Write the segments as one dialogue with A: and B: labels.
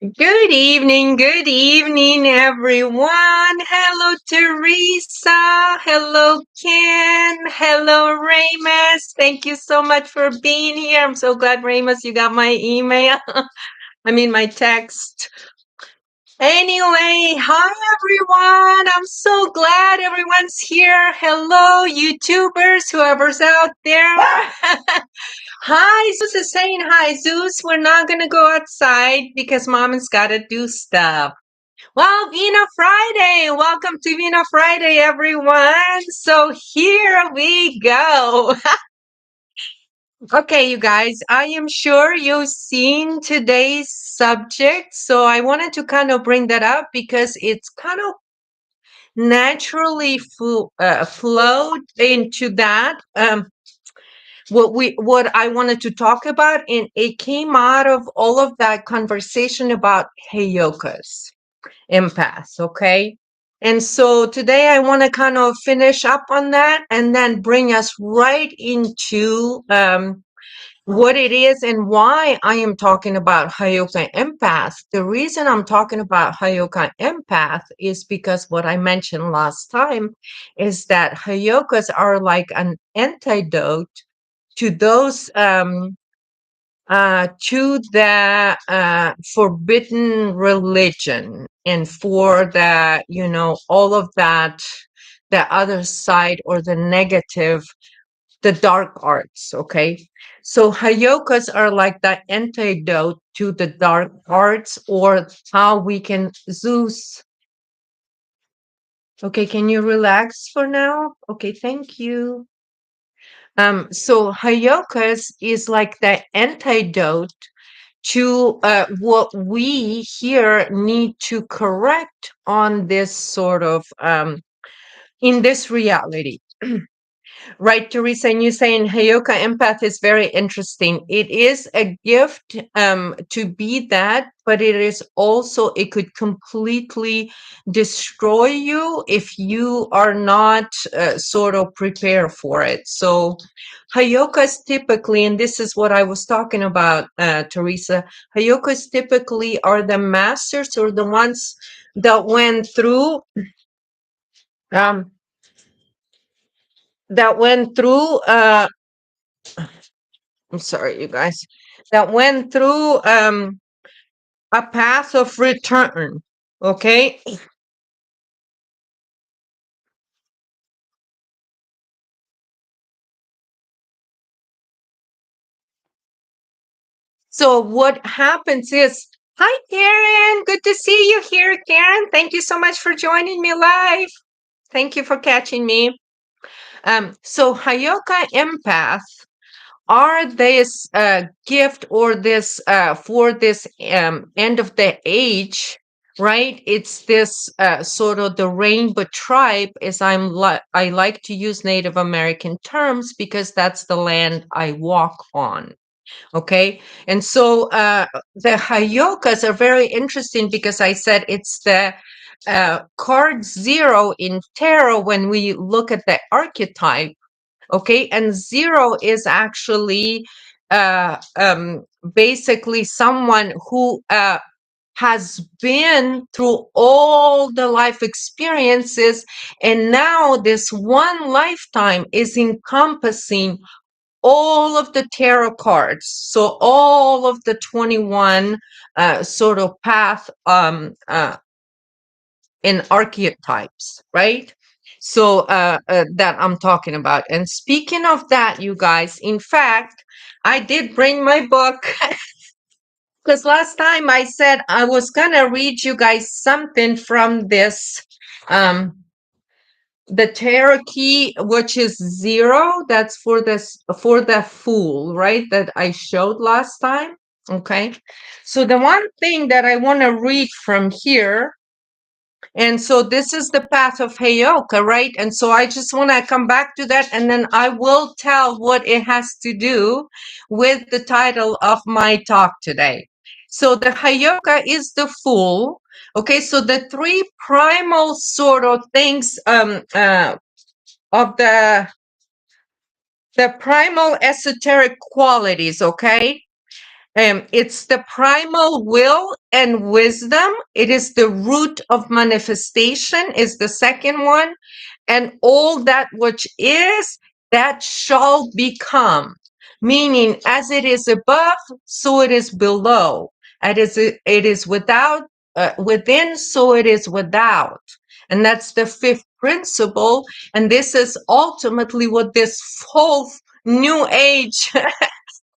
A: Good evening, everyone. Hello, Teresa. Hello, Ken. Hello, Ramus. Thank you so much for being here. I'm so glad, Ramus, you got my email. My text. Anyway, hi, everyone. I'm so glad everyone's here. Hello, YouTubers, whoever's out there. Hi, Zeus is saying hi. Zeus, we're not going to go outside because mom has got to do stuff. Well, VINO Friday. Welcome to VINO Friday, everyone. So here we go. Okay, you guys, I am sure you've seen today's subject. So I wanted to kind of bring that up because it's kind of naturally flowed into that. What I wanted to talk about, and it came out of all of that conversation about heyokas, empaths, okay? And so today I want to kind of finish up on that and then bring us right into what it is and why I am talking about Hayoka empath. The reason I'm talking about Hayoka empath is because what I mentioned last time is that Hayokas are like an antidote to those to the forbidden religion and for the all of that, the other side or the negative, the dark arts. Okay, so hayokas are like the antidote to the dark arts, or how we can Zeus. Okay, can you relax for now? Okay, thank you. So hayokas is like the antidote to what we here need to correct on this sort of in this reality. Right, Teresa, and you saying Hayoka empath is very interesting. It is a gift to be that, but it is also, it could completely destroy you if you are not sort of prepared for it. So Hayokas typically, and this is what I was talking about, Teresa, Hayokas typically are the masters or the ones that went through um, that went through I'm sorry, you guys, that went through a path of return. Okay. So what happens is, hi, Karen. Good to see you here, Karen. Thank you so much for joining me live. Thank you for catching me. So Hayoka empath are this gift or this for this end of the age, right? It's this sort of the rainbow tribe, as I like to use Native American terms because that's the land I walk on. Okay, and so the hayokas are very interesting because I said it's the card 0 in tarot when we look at the archetype. Okay, and 0 is actually uh, um, basically someone who has been through all the life experiences, and now this one lifetime is encompassing all of the tarot cards, so all of the 21 sort of path in archetypes, right? So that I'm talking about. And speaking of that, you guys, in fact, I did bring my book because last time I said I was gonna read you guys something from this the tarot key, which is 0. That's for this, for the fool, right, that I showed last time. Okay, so the one thing that I want to read from here, and so this is the path of Heyoka, right? And so I just want to come back to that, and then I will tell what it has to do with the title of my talk today. So the Heyoka is the fool. Okay, so the three primal sort of things of the primal esoteric qualities, okay? It's the primal will and wisdom. It is the root of manifestation, is the second one. And all that which is, that shall become. Meaning, as it is above, so it is below. It is without, within, so it is without. And that's the fifth principle. And this is ultimately what this whole new age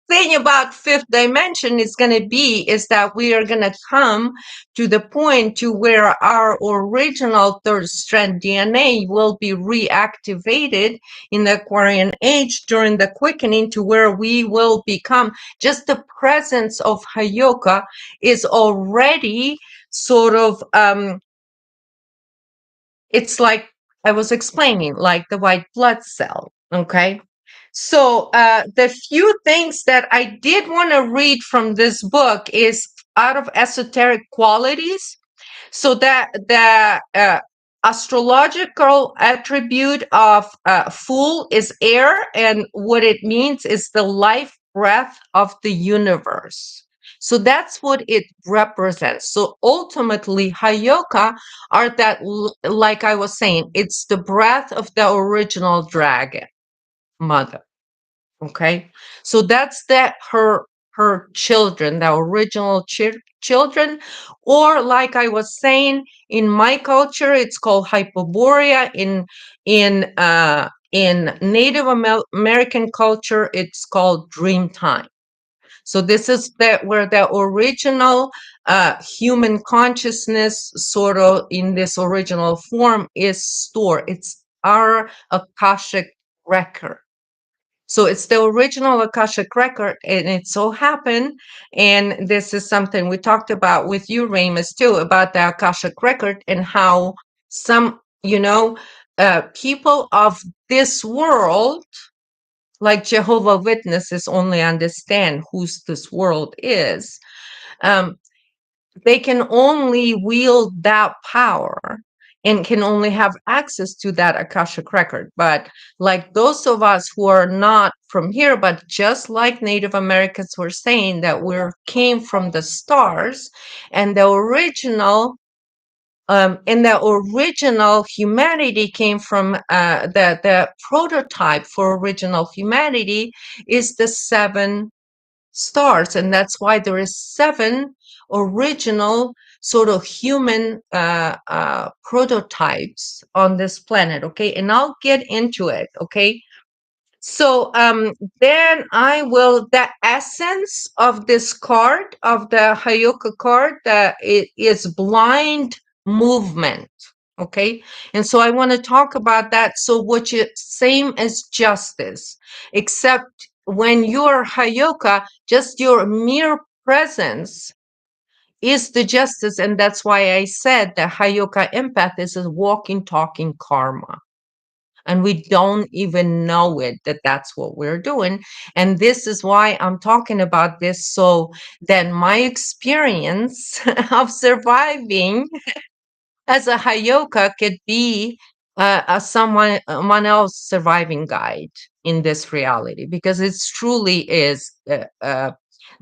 A: thing about fifth dimension is going to be, is that we are going to come to the point to where our original third strand DNA will be reactivated in the Aquarian age during the quickening, to where we will become, just the presence of Hayoka is already sort of it's like I was explaining, like the white blood cell. Okay. So the few things that I did want to read from this book is out of esoteric qualities. So that the astrological attribute of Fool is air, and what it means is the life breath of the universe. So that's what it represents. So ultimately, Hayoka are that, like I was saying, it's the breath of the original dragon mother. Okay, so that's that her children, the original children, or like I was saying, in my culture, it's called hyperborea. In Native American culture, it's called dream time. So this is that where the original human consciousness, sort of in this original form, is stored. It's our Akashic record. So it's the original Akashic record, and it so happened, and this is something we talked about with you, Ramus, too, about the Akashic record, and how some, people of this world, like Jehovah Witnesses, only understand whose this world is. They can only wield that power and can only have access to that Akashic record. But like those of us who are not from here, but just like Native Americans were saying, that we came from the stars, and the original humanity came from the prototype for original humanity is the seven stars, and that's why there is seven original sort of human prototypes on this planet. Okay, and I'll get into it. Okay, so then I will, the essence of this card, of the Hayoka card, that it is blind movement. Okay, and so I want to talk about that. So which is same as justice, except when you're Hayoka, just your mere presence is the justice. And that's why I said the Hayoka empath is a walking, talking karma. And we don't even know it, that that's what we're doing. And this is why I'm talking about this. So then my experience of surviving as a Hayoka could be someone else surviving guide in this reality, because it truly is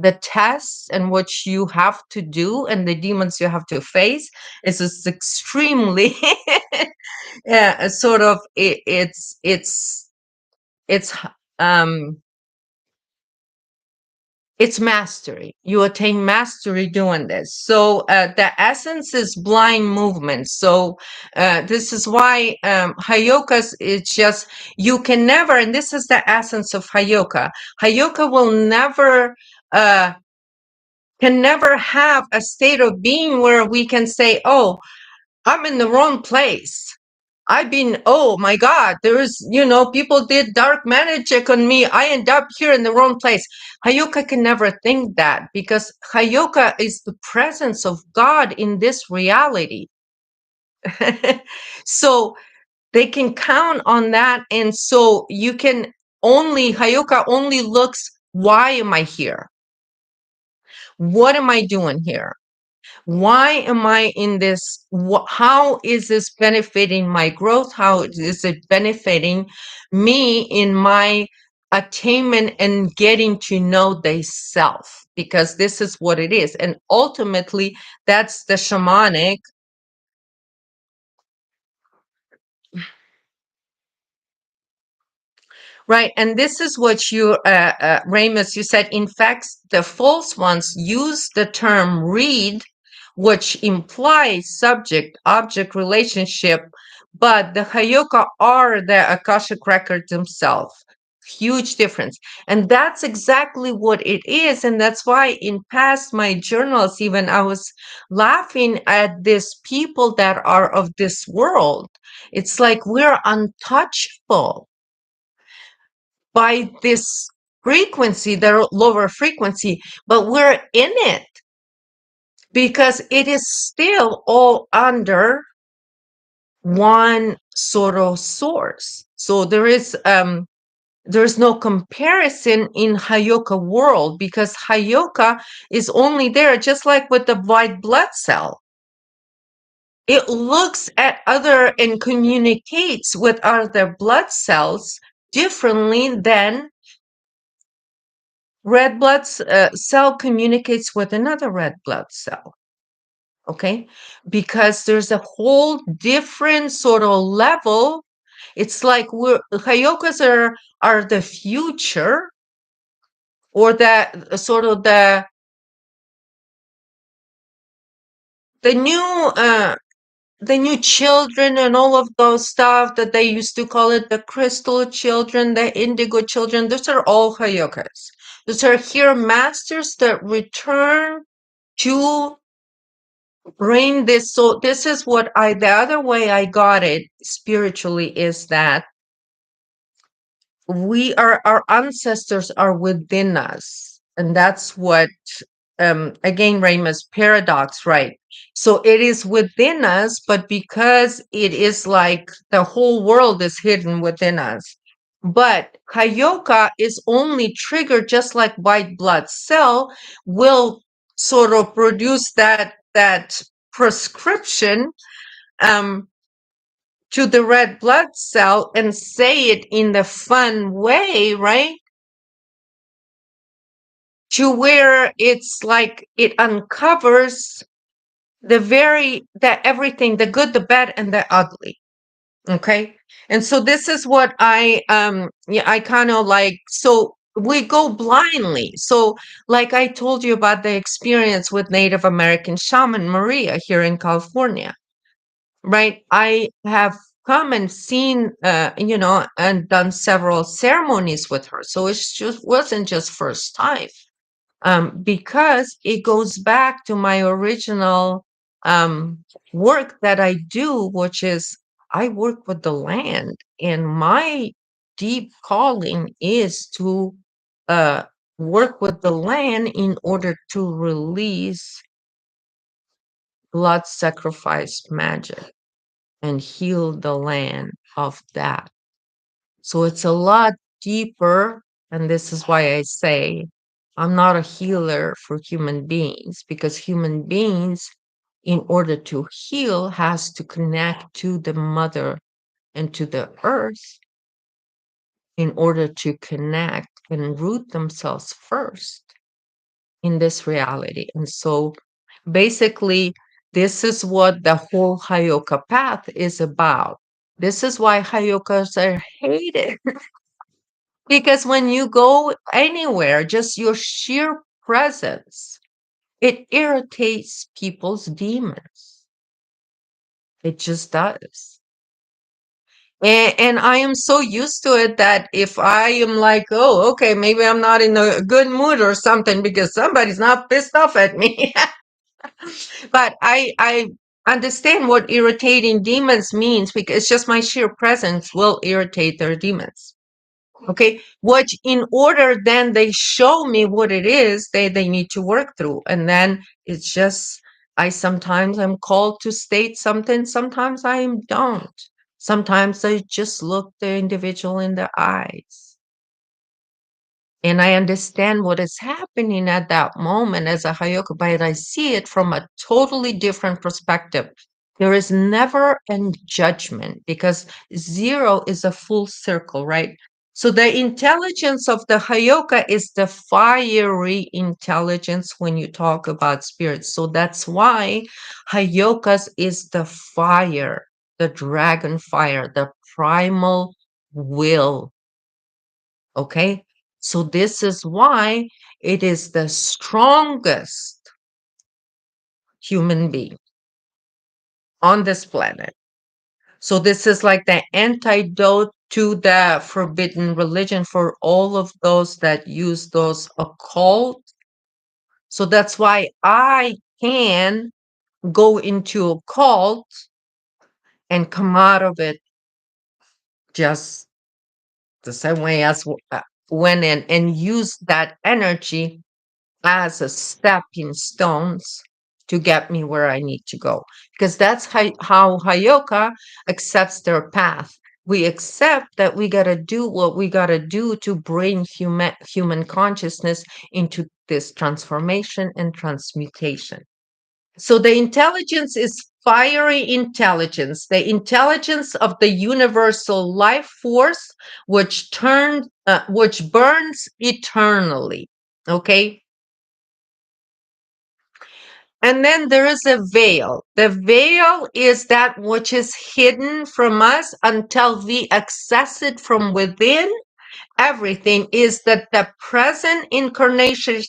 A: the tests and what you have to do and the demons you have to face is just extremely sort of it's um it's mastery. You attain mastery doing this. So the essence is blind movement. So this is why Hayokas, it's just, you can never, and this is the essence of Hayoka. Hayoka will never, can never have a state of being where we can say, oh, I'm in the wrong place. I've been, oh my God, there's, people did dark magic on me. I end up here in the wrong place. Hayoka can never think that, because Hayoka is the presence of God in this reality. So they can count on that. And so you can only, Hayoka only looks, why am I here? What am I doing here? Why am I in this? How is this benefiting my growth? How is it benefiting me in my attainment and getting to know thyself, because this is what it is. And ultimately, that's the shamanic. Right. And this is what you, Ramus, you said, in fact, the false ones use the term read, which implies subject-object relationship, but the Hayoka are the Akashic records themselves. Huge difference. And that's exactly what it is. And that's why in past my journals, even I was laughing at these people that are of this world. It's like we're untouchable by this frequency, the lower frequency, but we're in it because it is still all under one sort of source. So there's no comparison in Hayoka world, because Hayoka is only there, just like with the white blood cell. It looks at other and communicates with other blood cells differently than red blood cell communicates with another red blood cell. Okay, because there's a whole different sort of level. It's like we're Hayokas are the future, or the sort of the new the new children and all of those stuff that they used to call it, the crystal children, the indigo children. Those are all Hayokas. Those are here masters that return to bring this. So this is what the other way I got it spiritually is that our ancestors are within us. And that's what, again, Ramus, paradox, right? So it is within us, but because it is like the whole world is hidden within us. But Hayoka is only triggered, just like white blood cell will sort of produce that prescription to the red blood cell and say it in the fun way, right? To where it's like it uncovers everything, the good, the bad, and the ugly. Okay. And so this is what I kind of like, so we go blindly. So like I told you about the experience with Native American shaman Maria here in California, right? I have come and seen, and done several ceremonies with her. So it just wasn't just first time, because it goes back to my original work that I do, which is I work with the land, and my deep calling is to uh, work with the land in order to release blood sacrifice magic and heal the land of that. So it's a lot deeper. And this is why I say I'm not a healer for human beings, because human beings, in order to heal, has to connect to the mother and to the earth in order to connect and root themselves first in this reality. And so basically, this is what the whole Hayoka path is about. This is why Hayokas are hated. Because when you go anywhere, just your sheer presence, it irritates people's demons. It just does. And I am so used to it that if I am like, oh, okay, maybe I'm not in a good mood or something because somebody's not pissed off at me. But I understand what irritating demons means, because it's just my sheer presence will irritate their demons. Okay, which in order then they show me what it is they need to work through. And then it's just, sometimes I'm called to state something, sometimes I don't. Sometimes I just look the individual in the eyes. And I understand what is happening at that moment as a Hayoka, but I see it from a totally different perspective. There is never a judgment, because zero is a full circle, right? So the intelligence of the Hayoka is the fiery intelligence when you talk about spirits. So that's why Hayokas is the fire, the dragon fire, the primal will. Okay? So this is why it is the strongest human being on this planet. So this is like the antidote to the forbidden religion for all of those that use those occult. So that's why I can go into a cult and come out of it just the same way as went in, and use that energy as a stepping stones to get me where I need to go. Because that's how Hayoka accepts their path. We accept that we got to do what we got to do to bring human consciousness into this transformation and transmutation. So the intelligence is fiery intelligence, the intelligence of the universal life force, which burns eternally. Okay. And then there is a veil. The veil is that which is hidden from us until we access it from within. Everything is that the present incarnation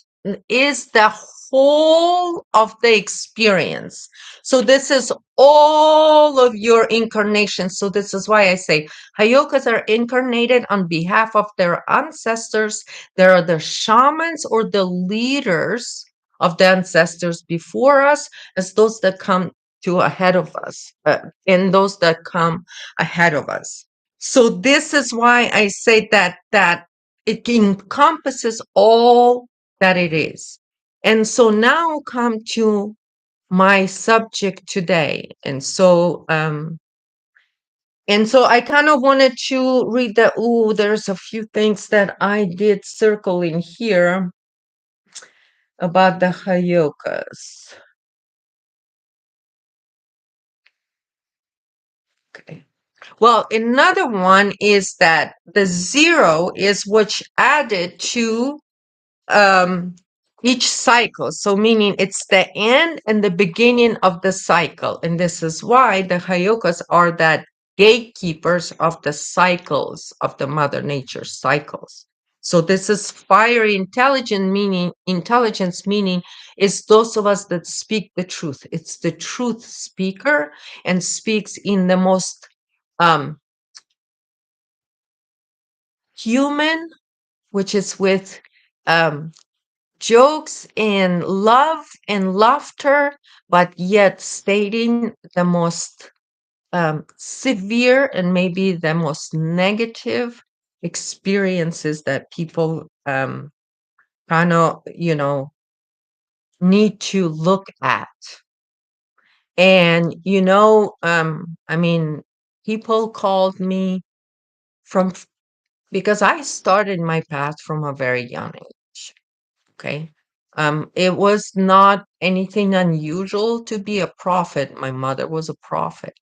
A: is the whole of the experience. So this is all of your incarnations. So this is why I say Hayokas are incarnated on behalf of their ancestors. There are the shamans or the leaders of the ancestors before us, as those that come to ahead of us, and those that come ahead of us. So this is why I say that it encompasses all that it is. And so now come to my subject today. And so I kind of wanted to read that. Oh, there's a few things that I did circle in here about the Hayokas. Okay. Well, another one is that the zero is which added to um, each cycle. So meaning it's the end and the beginning of the cycle. And this is why the Hayokas are that gatekeepers of the cycles of the Mother Nature cycles. So this is fiery intelligence meaning is those of us that speak the truth. It's the truth speaker and speaks in the most human, which is with jokes and love and laughter, but yet stating the most severe and maybe the most negative experiences that people kind of, need to look at. And, I mean, people called me from, because I started my path from a very young age. Okay. It was not anything unusual to be a prophet. My mother was a prophet.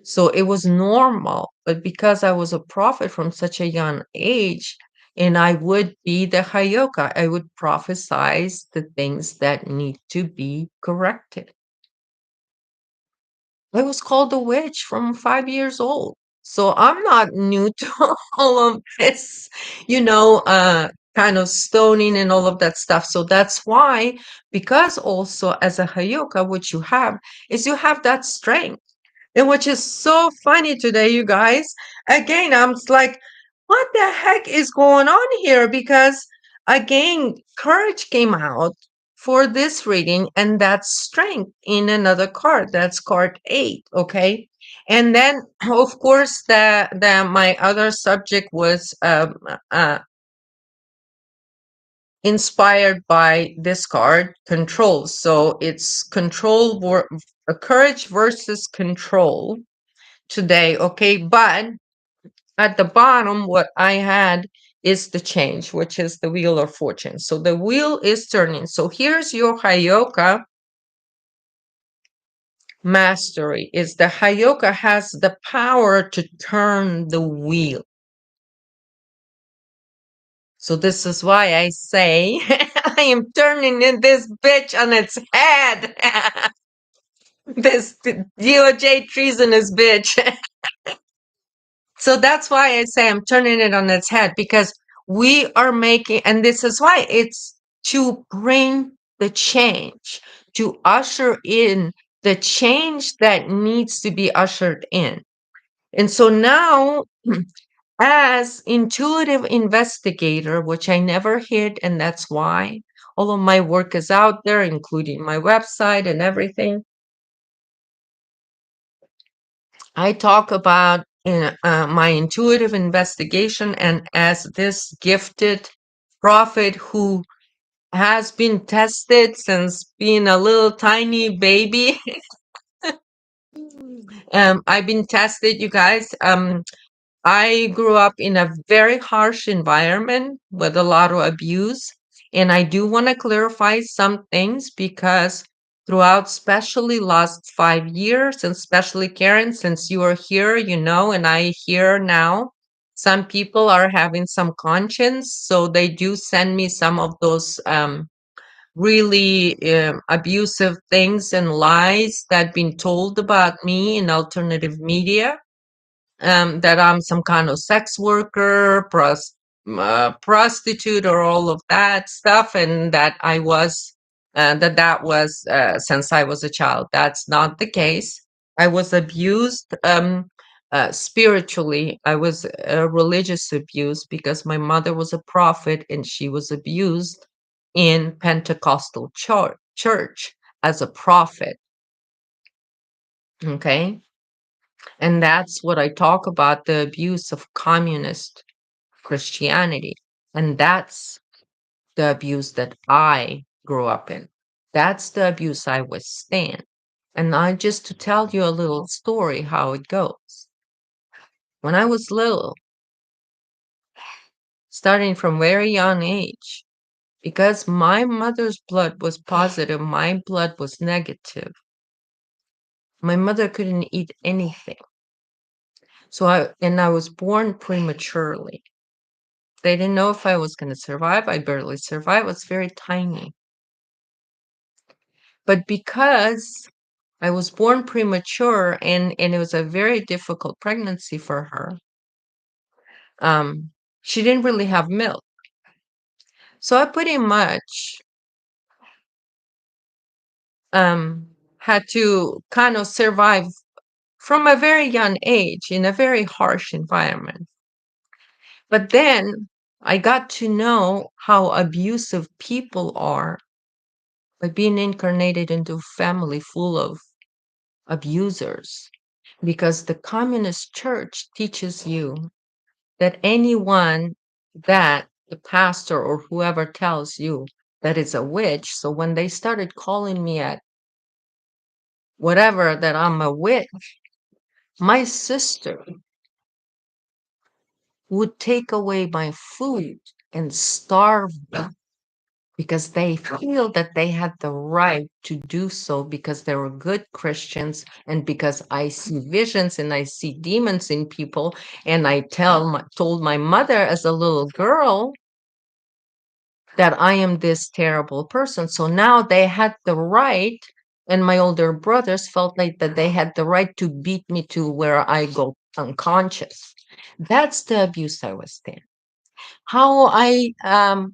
A: So it was normal. But because I was a prophet from such a young age, and I would be the Hayoka, I would prophesize the things that need to be corrected. I was called a witch from 5 years old. So I'm not new to all of this, kind of stoning and all of that stuff. So that's why, because also as a Hayoka, what you have is you have that strength. And which is so funny today, you guys. Again, I'm like, what the heck is going on here? Because again, courage came out for this reading, and that's strength in another card. That's card 8. Okay. And then, of course, the my other subject was inspired by this card, control. So it's courage versus control today. Okay. But at the bottom, what I had is the change, which is the wheel of fortune. So the wheel is turning. So here's your Hayoka mastery. Is the Hayoka has the power to turn the wheel. So this is why I say I am turning in this bitch on its head. This DOJ treasonous bitch. So that's why I say I'm turning it on its head, because we are making, and this is why it's to bring the change, to usher in the change that needs to be ushered in. And so now, as intuitive investigator, which I never hid, and that's why all of my work is out there, including my website and everything. I talk about my intuitive investigation, and as this gifted prophet who has been tested since being a little tiny baby. I've been tested, you guys. I grew up in a very harsh environment with a lot of abuse. And I do want to clarify some things, because throughout, especially last 5 years, and especially Karen, since you are here, and I hear now, some people are having some conscience. So they do send me some of those really abusive things and lies that been told about me in alternative media, that I'm some kind of sex worker, prostitute, or all of that stuff, and that I was, that was since I was a child. That's not the case. I was abused spiritually. I was religious abuse, because my mother was a prophet and she was abused in Pentecostal church as a prophet. Okay. And that's what I talk about, the abuse of communist Christianity. And that's the abuse that I grew up in. That's the abuse I withstand. And I just to tell you a little story how it goes. When I was little, starting from very young age, because my mother's blood was positive, my blood was negative. My mother couldn't eat anything. So I was born prematurely. They didn't know if I was going to survive. I barely survived. I was very tiny. But because I was born premature, and it was a very difficult pregnancy for her, she didn't really have milk. So I pretty much had to kind of survive from a very young age in a very harsh environment. But then I got to know how abusive people are by being incarnated into a family full of abusers, because the communist church teaches you that anyone that the pastor or whoever tells you that is a witch. So when they started calling me at whatever that I'm a witch, my sister would take away my food and starve me, because they feel that they had the right to do so, because they were good Christians, and because I see visions and I see demons in people. And I told my mother as a little girl that I am this terrible person. So now they had the right, and my older brothers felt like that they had the right to beat me to where I go unconscious. That's the abuse I was in. How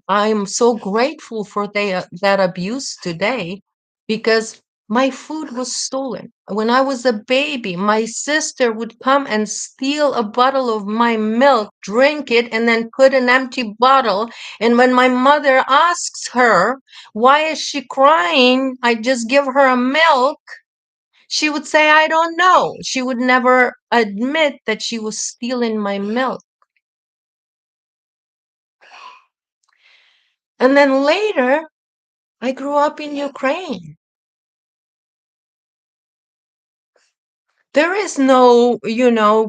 A: I'm so grateful for that abuse today, because my food was stolen. When I was a baby, my sister would come and steal a bottle of my milk, drink it, and then put an empty bottle. And when my mother asks her, why is she crying? I just give her a milk. She would say, I don't know. She would never admit that she was stealing my milk. And then later, I grew up in Ukraine. There is no,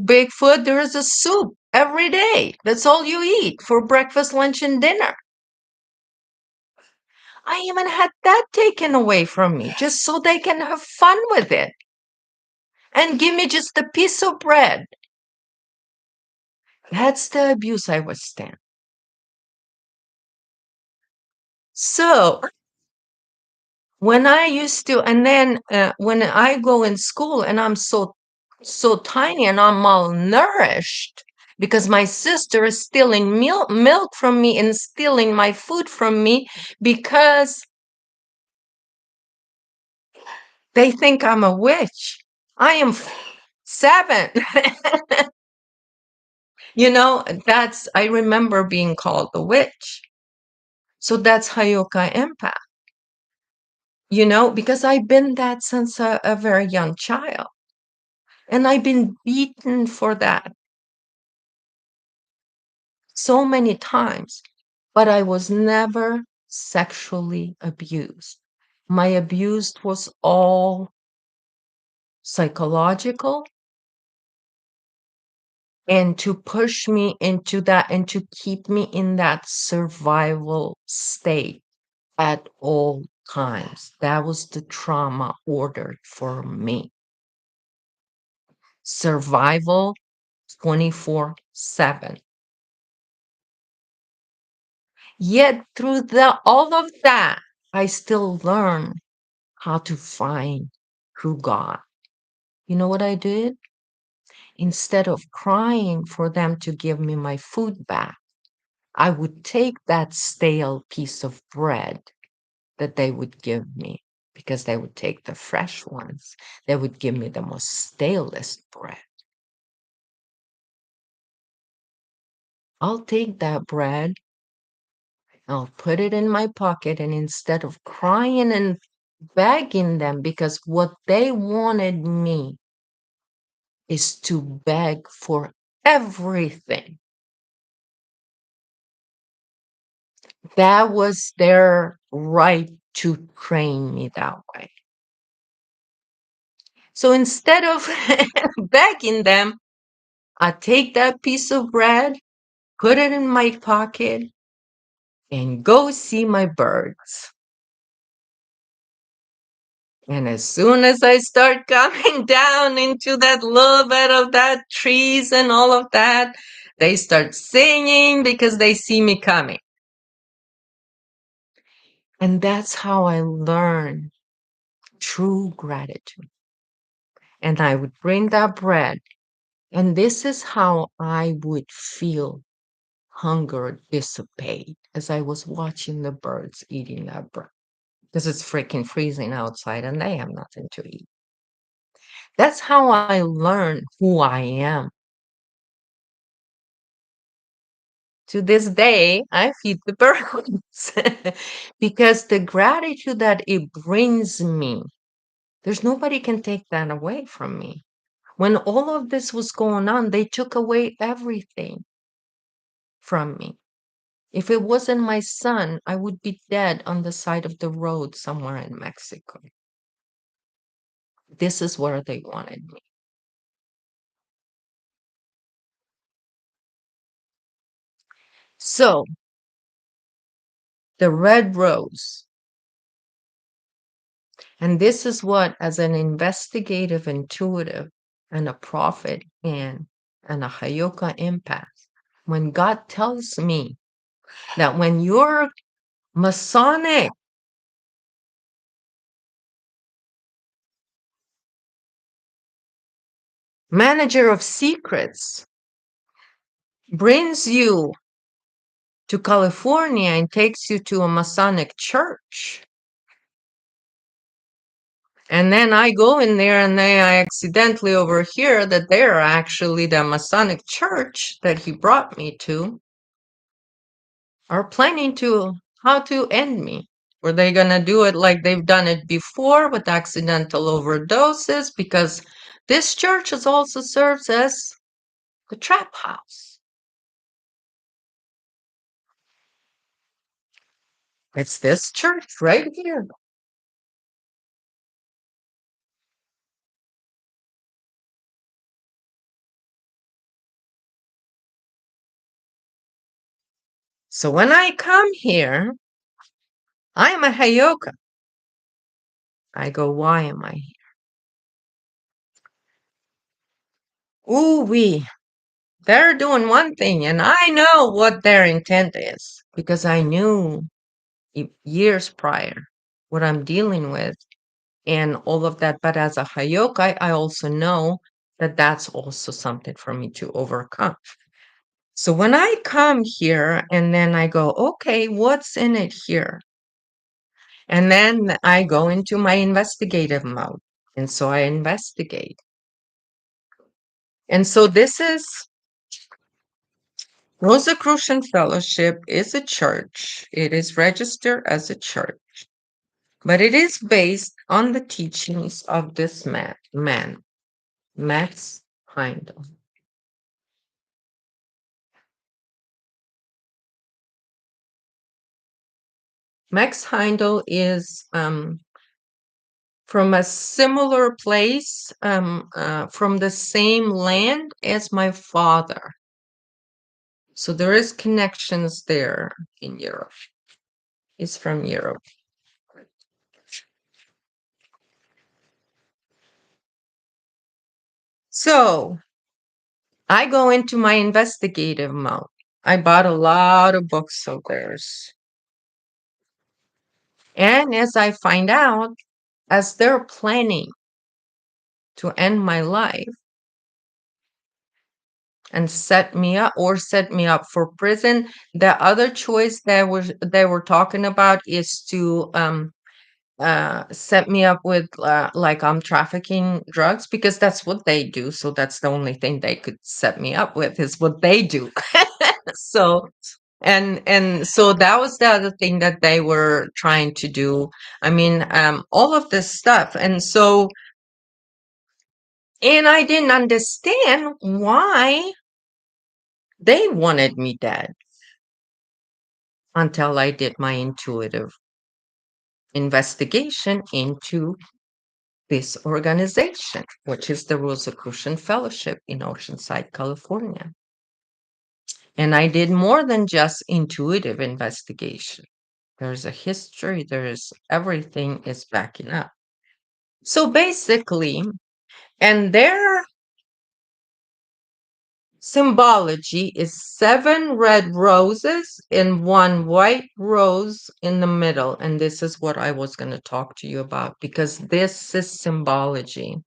A: big food. There is a soup every day. That's all you eat for breakfast, lunch, and dinner. I even had that taken away from me just so they can have fun with it and give me just a piece of bread. That's the abuse I withstand. So when I used to, and then when I go in school and I'm so tiny and I'm malnourished because my sister is stealing milk from me and stealing my food from me because they think I'm a witch. I am 7. I remember being called a witch. So that's Hayoka empath, because I've been that since a very young child. And I've been beaten for that so many times, but I was never sexually abused. My abuse was all psychological and to push me into that and to keep me in that survival state at all times. That was the trauma ordered for me. Survival 24/7. Yet through all of that, I still learn how to find true God. You know what I did? Instead of crying for them to give me my food back, I would take that stale piece of bread that they would give me because they would take the fresh ones. They would give me the most stalest bread. I'll take that bread, I'll put it in my pocket, and instead of crying and begging them, because what they wanted me is to beg for everything. That was their right to train me that way. So instead of begging them, I take that piece of bread, put it in my pocket, and go see my birds. And as soon as I start coming down into that little bit of that trees and all of that, they start singing because they see me coming. And that's how I learned true gratitude. And I would bring that bread. And this is how I would feel hunger dissipate as I was watching the birds eating that bread. Because it's freaking freezing outside and they have nothing to eat. That's how I learned who I am. To this day, I feed the birds because the gratitude that it brings me, there's nobody can take that away from me. When all of this was going on, they took away everything from me. If it wasn't my son, I would be dead on the side of the road somewhere in Mexico. This is where they wanted me. So, the red rose. And this is what, as an investigative intuitive and a prophet and a Hayoka empath, when God tells me that when you're Masonic, manager of secrets, brings you to California and takes you to a Masonic church, and then I go in there and then I accidentally overhear that they're actually the Masonic church that he brought me to are planning to how to end me. Were they going to do it like they've done it before with accidental overdoses? Because this church has also serves as the trap house. It's this church right here. So when I come here, I'm a Hayoka. I go, why am I here? Ooh wee. They're doing one thing, and I know what their intent is because I knew years prior, what I'm dealing with, and all of that. But as a Hayokai, I also know that that's also something for me to overcome. So when I come here and then I go, okay, what's in it here? And then I go into my investigative mode. And so I investigate. And so this is Rosicrucian Fellowship is a church. It is registered as a church, but it is based on the teachings of this man Max Heindel. Max Heindel is from a similar place, from the same land as my father. So there is connections there in Europe. He's from Europe. So I go into my investigative mode. I bought a lot of books of theirs. And as I find out, as they're planning to end my life and set me up for prison, the other choice that they were talking about is to set me up with like I'm trafficking drugs, because that's what they do. So that's the only thing they could set me up with, is what they do. So and so that was the other thing that they were trying to do. I mean, all of this stuff. And I didn't understand why they wanted me dead until I did my intuitive investigation into this organization, which is the Rosicrucian Fellowship in Oceanside, California. And I did more than just intuitive investigation. There's a history, there's everything is backing up. So basically, and their symbology is 7 red roses and 1 white rose in the middle. And this is what I was going to talk to you about, because this is symbology.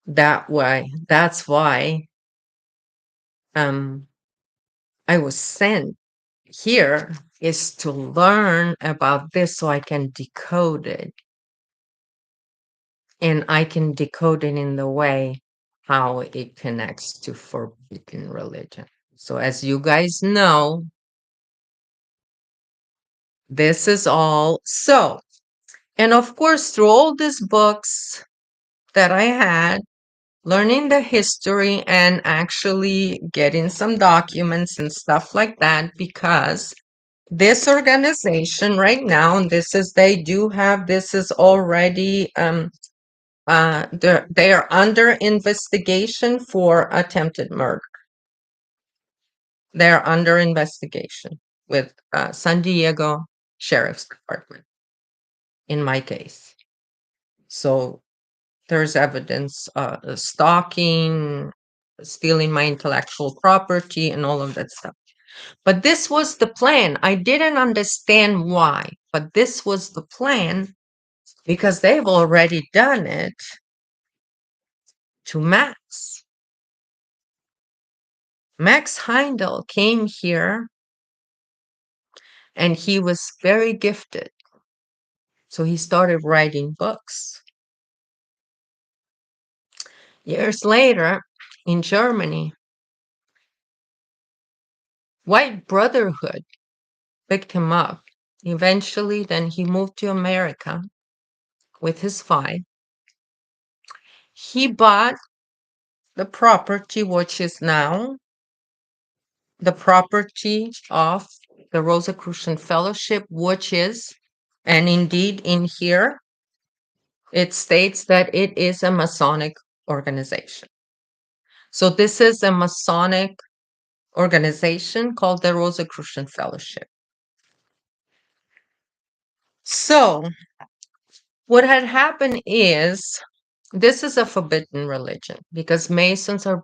A: That's why I was sent here, is to learn about this so I can decode it. And I can decode it in the way how it connects to forbidden religion. So as you guys know, this is all so. And of course, through all these books that I had, learning the history and actually getting some documents and stuff like that, because this organization right now, and this is, they do have, this is already, they are under investigation for attempted murder. They're under investigation with San Diego Sheriff's Department in my case. So there's evidence, stalking, stealing my intellectual property, and all of that stuff. But this was the plan. I didn't understand why, but this was the plan, because they've already done it to Max. Max Heindel came here and he was very gifted. So he started writing books. Years later, in Germany, White Brotherhood picked him up. Eventually, then he moved to America with his 5. He bought the property, which is now the property of the Rosicrucian Fellowship, which is, and indeed in here, it states that it is a Masonic organization. So this is a Masonic organization called the Rosicrucian Fellowship. So what had happened is, this is a forbidden religion, because Masons are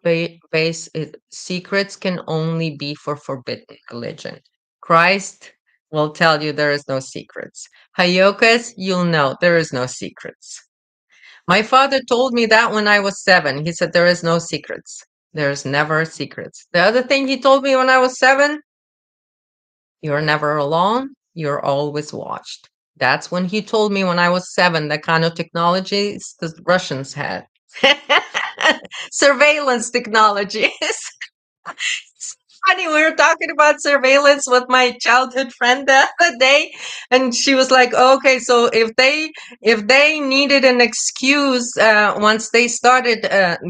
A: based, secrets can only be for forbidden religion. Christ will tell you there is no secrets. Hayokas, you'll know there is no secrets. My father told me that when I was 7. He said there is no secrets. There's never secrets. The other thing he told me when I was 7, you're never alone. You're always watched. That's when he told me when I was 7, the kind of technologies the Russians had. Surveillance technologies. It's funny, we were talking about surveillance with my childhood friend the other day, and she was like, "Okay, so if they needed an excuse once they started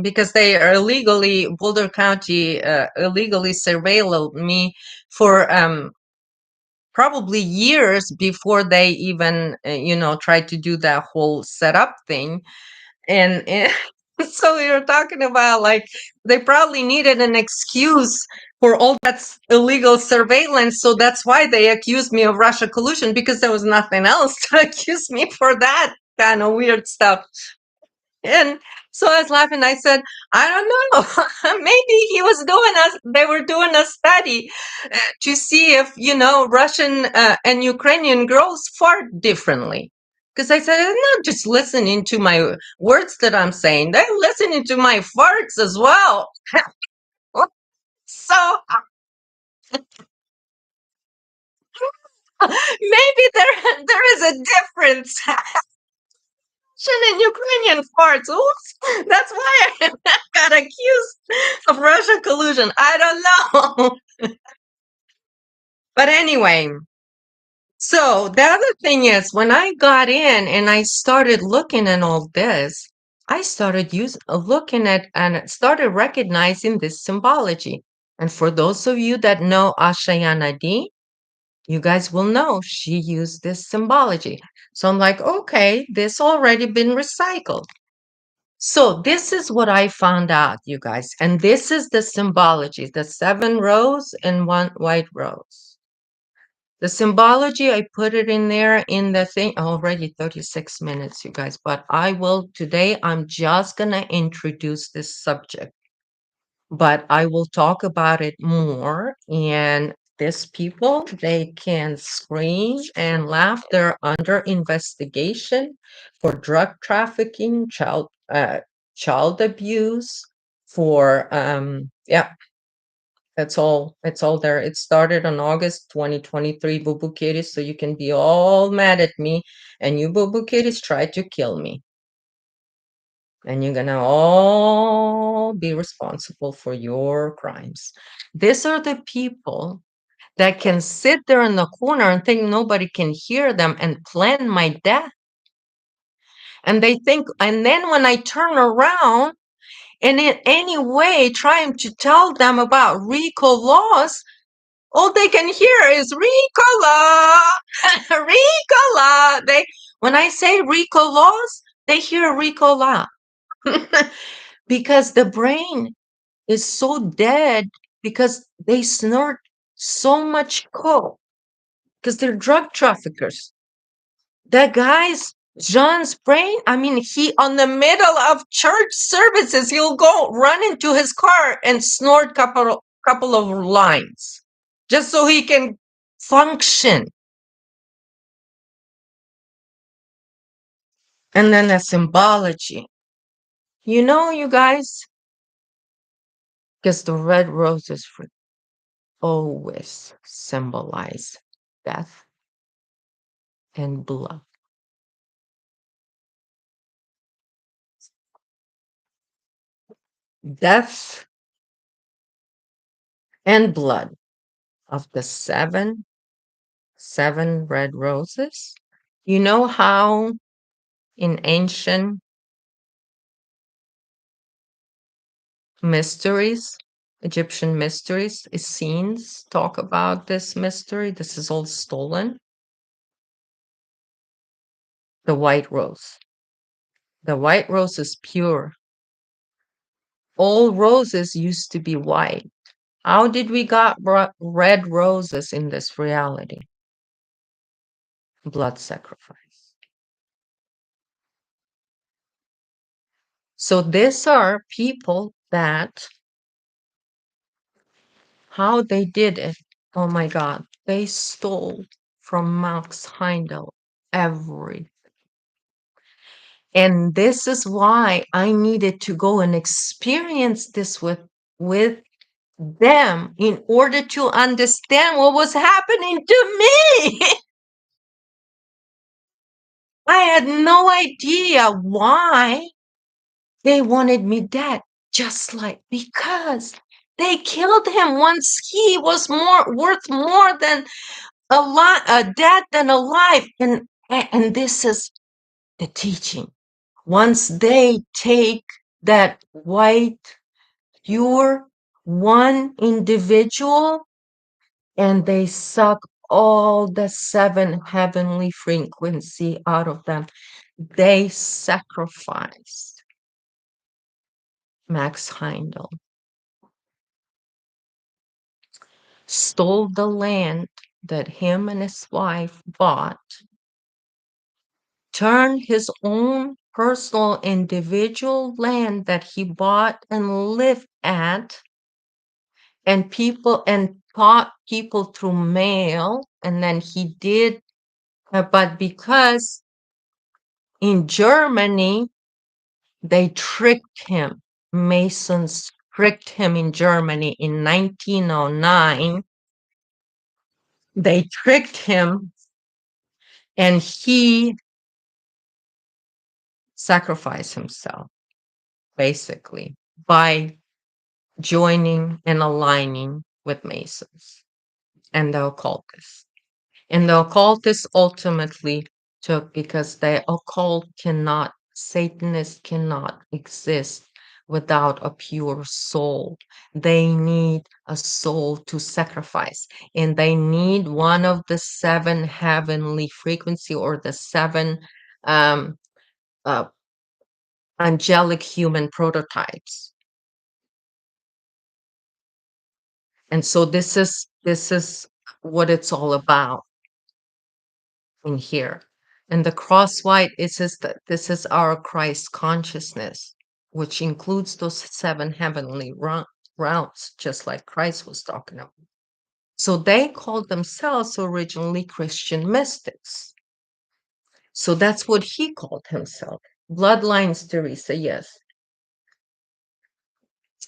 A: because they are illegally Boulder County illegally surveilled me for probably years before they even tried to do that whole setup thing." And so we were talking about like they probably needed an excuse for all that illegal surveillance, so that's why they accused me of Russia collusion, because there was nothing else to accuse me for that kind of weird stuff. And so I was laughing. I said, I don't know. Maybe they were doing a study to see if, Russian and Ukrainian girls fart differently. Because I said, they're not just listening to my words that I'm saying, they're listening to my farts as well. So maybe there is a difference. Russian and Ukrainian farts. Oops. That's why I got accused of Russia collusion. I don't know. But anyway, so the other thing is when I got in and I started looking at all this, I started looking at and started recognizing this symbology. And for those of you that know Ashayanadi, you guys will know she used this symbology. So I'm like, okay, this already been recycled. So this is what I found out, you guys. And this is the symbology, the 7 rows and 1 white rose. The symbology, I put it in there in the thing, already 36 minutes, you guys. But today, I'm just going to introduce this subject. But I will talk about it more. And these people, they can scream and laugh. They're under investigation for drug trafficking, child abuse, for yeah, that's all. It's all there. It started on August 2023, Boo Kitties. So you can be all mad at me, and you Boo Kitties tried to kill me. And you're gonna all be responsible for your crimes. These are the people that can sit there in the corner and think nobody can hear them and plan my death. And they think, and then when I turn around and in any way trying to tell them about RICO laws, all they can hear is RICO law, RICO law. When I say RICO laws, they hear RICO law. Because the brain is so dead because they snort so much coke because they're drug traffickers. That guy's John's brain, I mean, he on the middle of church services, he'll go run into his car and snort couple of lines just so he can function. And then the symbology. You guys, because the red roses always symbolize death and blood. Death and blood of the seven red roses. You know how in ancient mysteries, Egyptian mysteries, Essenes talk about this mystery. This is all stolen. The white rose. The white rose is pure. All roses used to be white. How did we got red roses in this reality? Blood sacrifice. So these are people that how they did it. Oh my God, they stole from Max Heindel everything. And this is why I needed to go and experience this with them in order to understand what was happening to me. I had no idea why they wanted me dead. Just like because they killed him once he was more worth more than dead than alive. And this is the teaching. Once they take that white, pure, one individual and they suck all the seven heavenly frequency out of them, they sacrificed Max Heindel, stole the land that him and his wife bought, turned his own personal individual land that he bought and lived at, and taught people through mail, and then he did, but because in Germany they tricked him, Masons tricked him in Germany in 1909. They tricked him and he sacrificed himself basically by joining and aligning with Masons and the occultists. And the occultists ultimately took, because the occult cannot, Satanists cannot exist without a pure soul. They need a soul to sacrifice, and they need one of the seven heavenly frequency or the seven um, uh, angelic human prototypes. And so this is what it's all about in here. And the cross white is just that this is our Christ consciousness, which includes those seven heavenly realms, just like Christ was talking about. So they called themselves originally Christian mystics. So that's what he called himself. Bloodlines, Teresa, yes.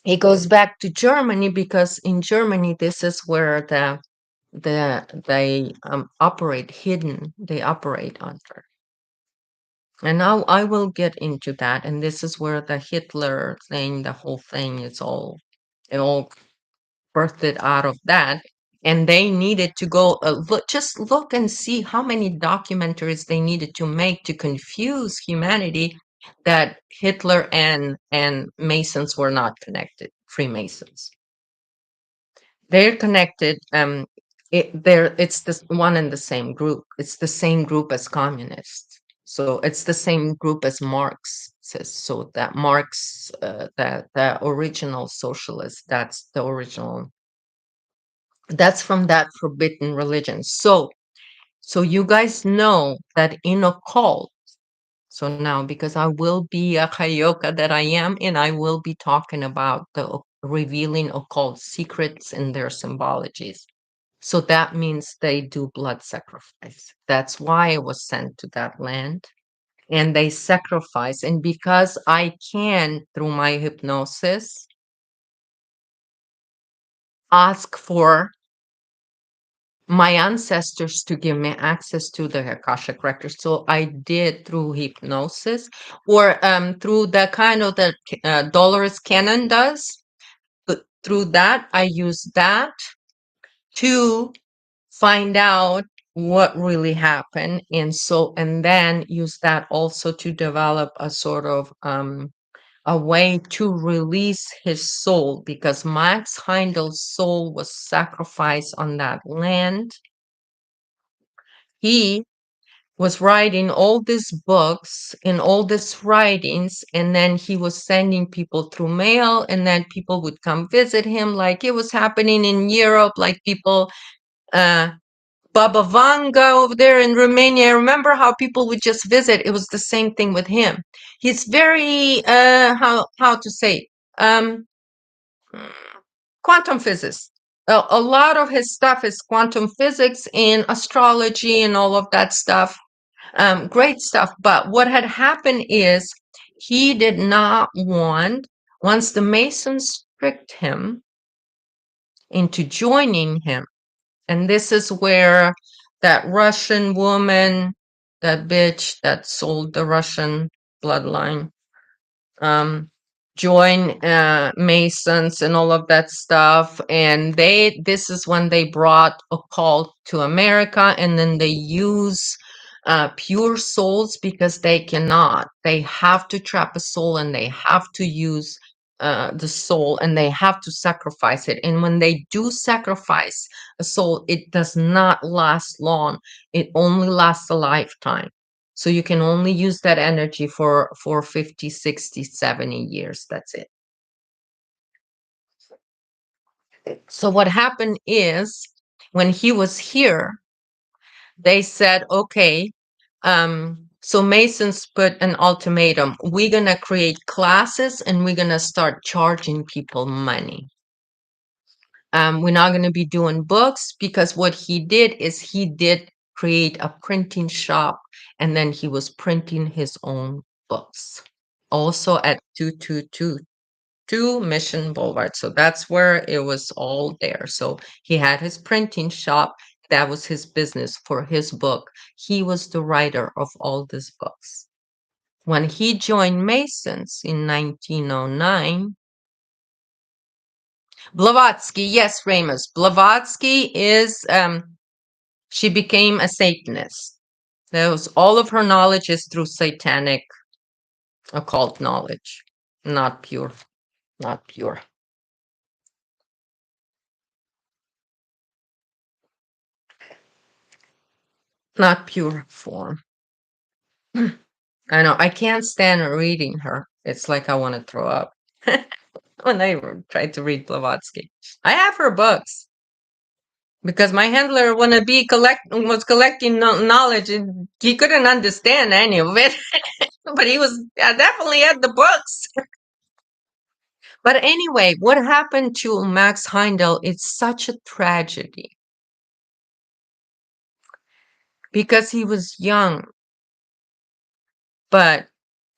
A: He goes back to Germany because in Germany, this is where they operate hidden. They operate under. And now I will get into that. And this is where the Hitler thing, the whole thing is it all birthed out of that. And they needed to go just look and see how many documentaries they needed to make to confuse humanity that Hitler and Masons were not connected, Freemasons. They're connected. It's the one and the same group. It's the same group as communists. So it's the same group as Marxists. So that Marx, the original socialist, that's the original. That's from that forbidden religion. So you guys know that in occult. So now, because I will be a Hayoka that I am, and I will be talking about the revealing occult secrets and their symbologies. So that means they do blood sacrifice. That's why I was sent to that land. And they sacrifice. And because I can, through my hypnosis, ask for my ancestors to give me access to the Akashic records. So I did through hypnosis or through the kind of the Dolores Cannon does. But through that, I use that to find out what really happened. And then use that also to develop a sort of a way to release his soul, because Max Heindel's soul was sacrificed on that land. He was writing all these books and all these writings, and then he was sending people through mail, and then people would come visit him, like it was happening in Europe, like people, Baba Vanga over there in Romania. Remember how people would just visit? It was the same thing with him. He's very, how to say, um, quantum physicist. a lot of his stuff is quantum physics and astrology and all of that stuff. Great stuff. But what had happened is he did not want, once the Masons tricked him into joining him, and this is where that Russian woman, that bitch that sold the Russian bloodline, um, join Masons and all of that stuff. And this is when they brought occult to America, and then they use pure souls because they have to trap a soul, and they have to use the soul, and they have to sacrifice it. And when they do sacrifice a soul, it does not last long. It only lasts a lifetime. So you can only use that energy for 50, 60, 70 years. That's it. So what happened is when he was here, they said, okay, so Masons put an ultimatum. We're going to create classes and we're going to start charging people money. We're not going to be doing books, because what he did is he did create a printing shop, and then he was printing his own books. Also at 2222 Mission Boulevard. So that's where it was all there. So he had his printing shop. That was his business for his book. He was the writer of all these books. When he joined Masons in 1909, Blavatsky, yes, Ramus. Blavatsky is, she became a Satanist. That was all of her knowledge is through satanic occult knowledge, not pure, not pure. Not pure form. I know. I can't stand reading her. It's like I want to throw up when I try to read Blavatsky. I have her books because my handler was collecting knowledge, and he couldn't understand any of it, but he was definitely had the books. But anyway, what happened to Max Heindel? It's such a tragedy because he was young, but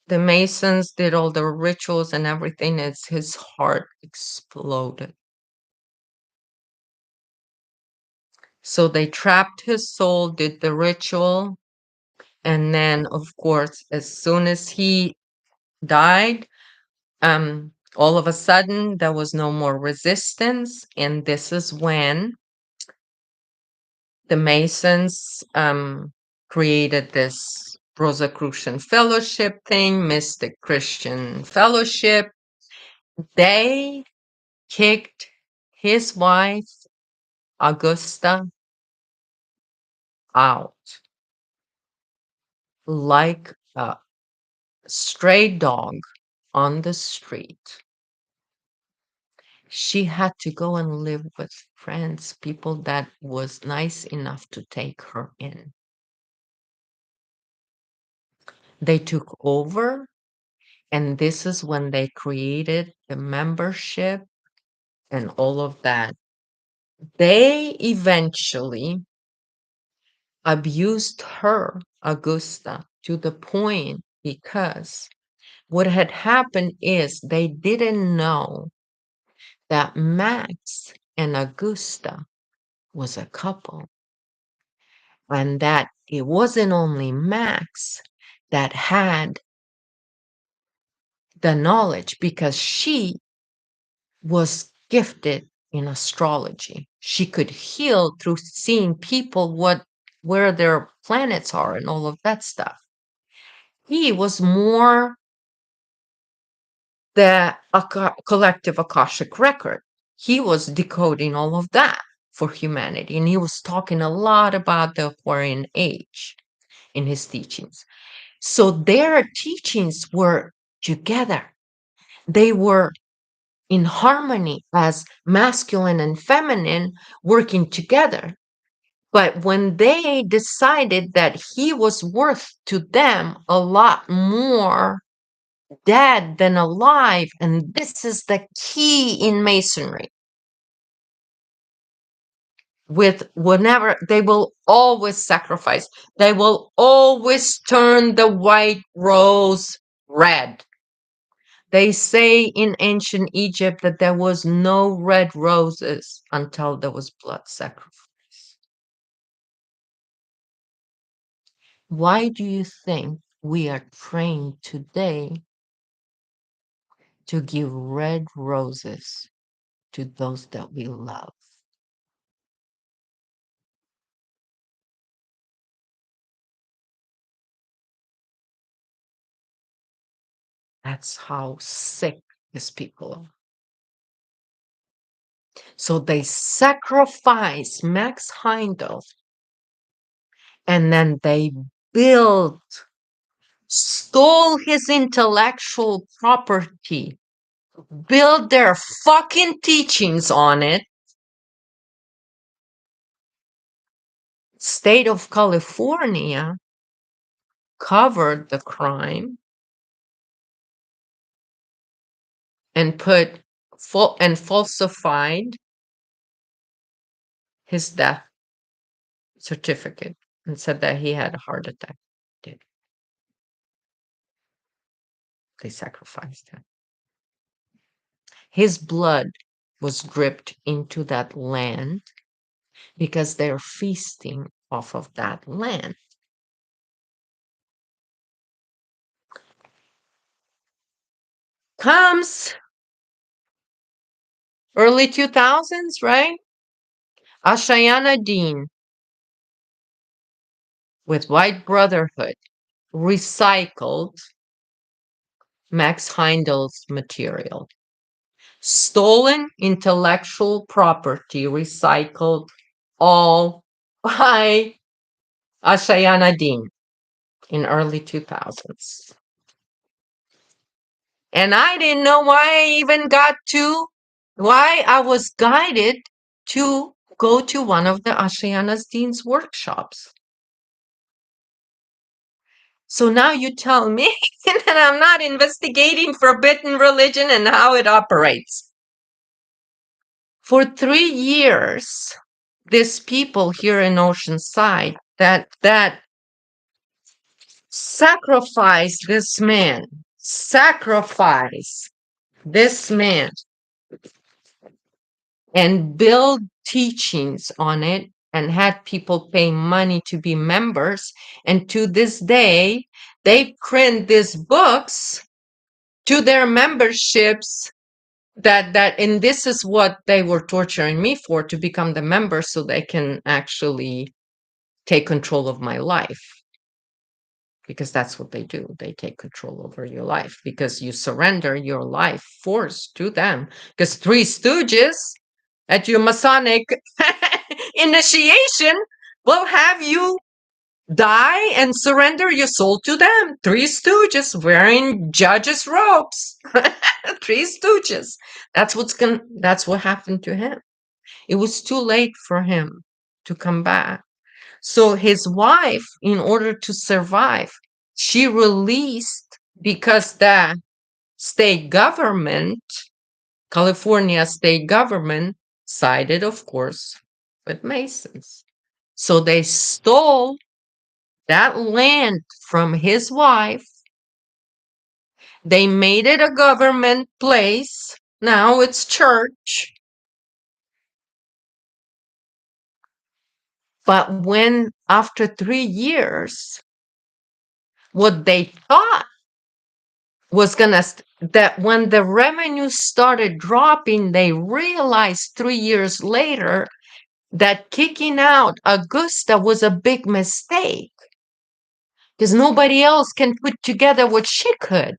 A: the Masons did all the rituals and everything. As his heart exploded. So they trapped his soul, did the ritual, and then, of course, as soon as he died, all of a sudden there was no more resistance, and this is when the Masons created this Rosicrucian Fellowship thing, Mystic Christian Fellowship. They kicked his wife, Augusta, out like a stray dog on the street. She had to go and live with friends, people that was nice enough to take her in. They took over, and this is when they created the membership and all of that. They eventually abused her, Augusta, to the point because what had happened is they didn't know that Max and Augusta was a couple, and that it wasn't only Max that had the knowledge, because she was gifted in astrology. She could heal through seeing people where their planets are and all of that stuff. He was more the collective Akashic record. He was decoding all of that for humanity, and he was talking a lot about the Aquarian age in his teachings. So their teachings were together. They were in harmony as masculine and feminine working together. But when they decided that he was worth to them a lot more dead than alive, and this is the key in Masonry. with whenever they will always sacrifice. They will always turn the white rose red. They say in ancient Egypt that there was no red roses until there was blood sacrifice. Why do you think we are trained today to give red roses to those that we love? That's how sick these people are. So they sacrifice Max Heindel and then they built, stole his intellectual property, build their fucking teachings on it. State of California covered the crime and put and falsified his death certificate and said that he had a heart attack. Did they sacrificed him? His blood was dripped into that land because they're feasting off of that land. Comes early 2000s, right? Ashayana Dean with White Brotherhood recycled Max Heindel's material. Stolen intellectual property recycled all by Ashayana Dean in early 2000s. And I didn't know why I was guided to go to one of the Ashayana Dean's workshops. So now you tell me that I'm not investigating forbidden religion and how it operates. For 3 years, these people here in Oceanside that sacrifice this man and build teachings on it and had people pay money to be members. And to this day, they print these books to their memberships and this is what they were torturing me for, to become the member so they can actually take control of my life. Because that's what they do. They take control over your life because you surrender your life force to them. Because Three Stooges at your Masonic initiation will have you die and surrender your soul to them. Three Stooges wearing judges' robes. Three Stooges. That's what happened to him. It was too late for him to come back. So his wife, in order to survive, she released, because the state government, California state government, sided, of course, with Masons. So they stole that land from his wife. They made it a government place. Now it's church. But when, after 3 years, what they thought was that when the revenue started dropping, they realized 3 years later that kicking out Augusta was a big mistake because nobody else can put together what she could.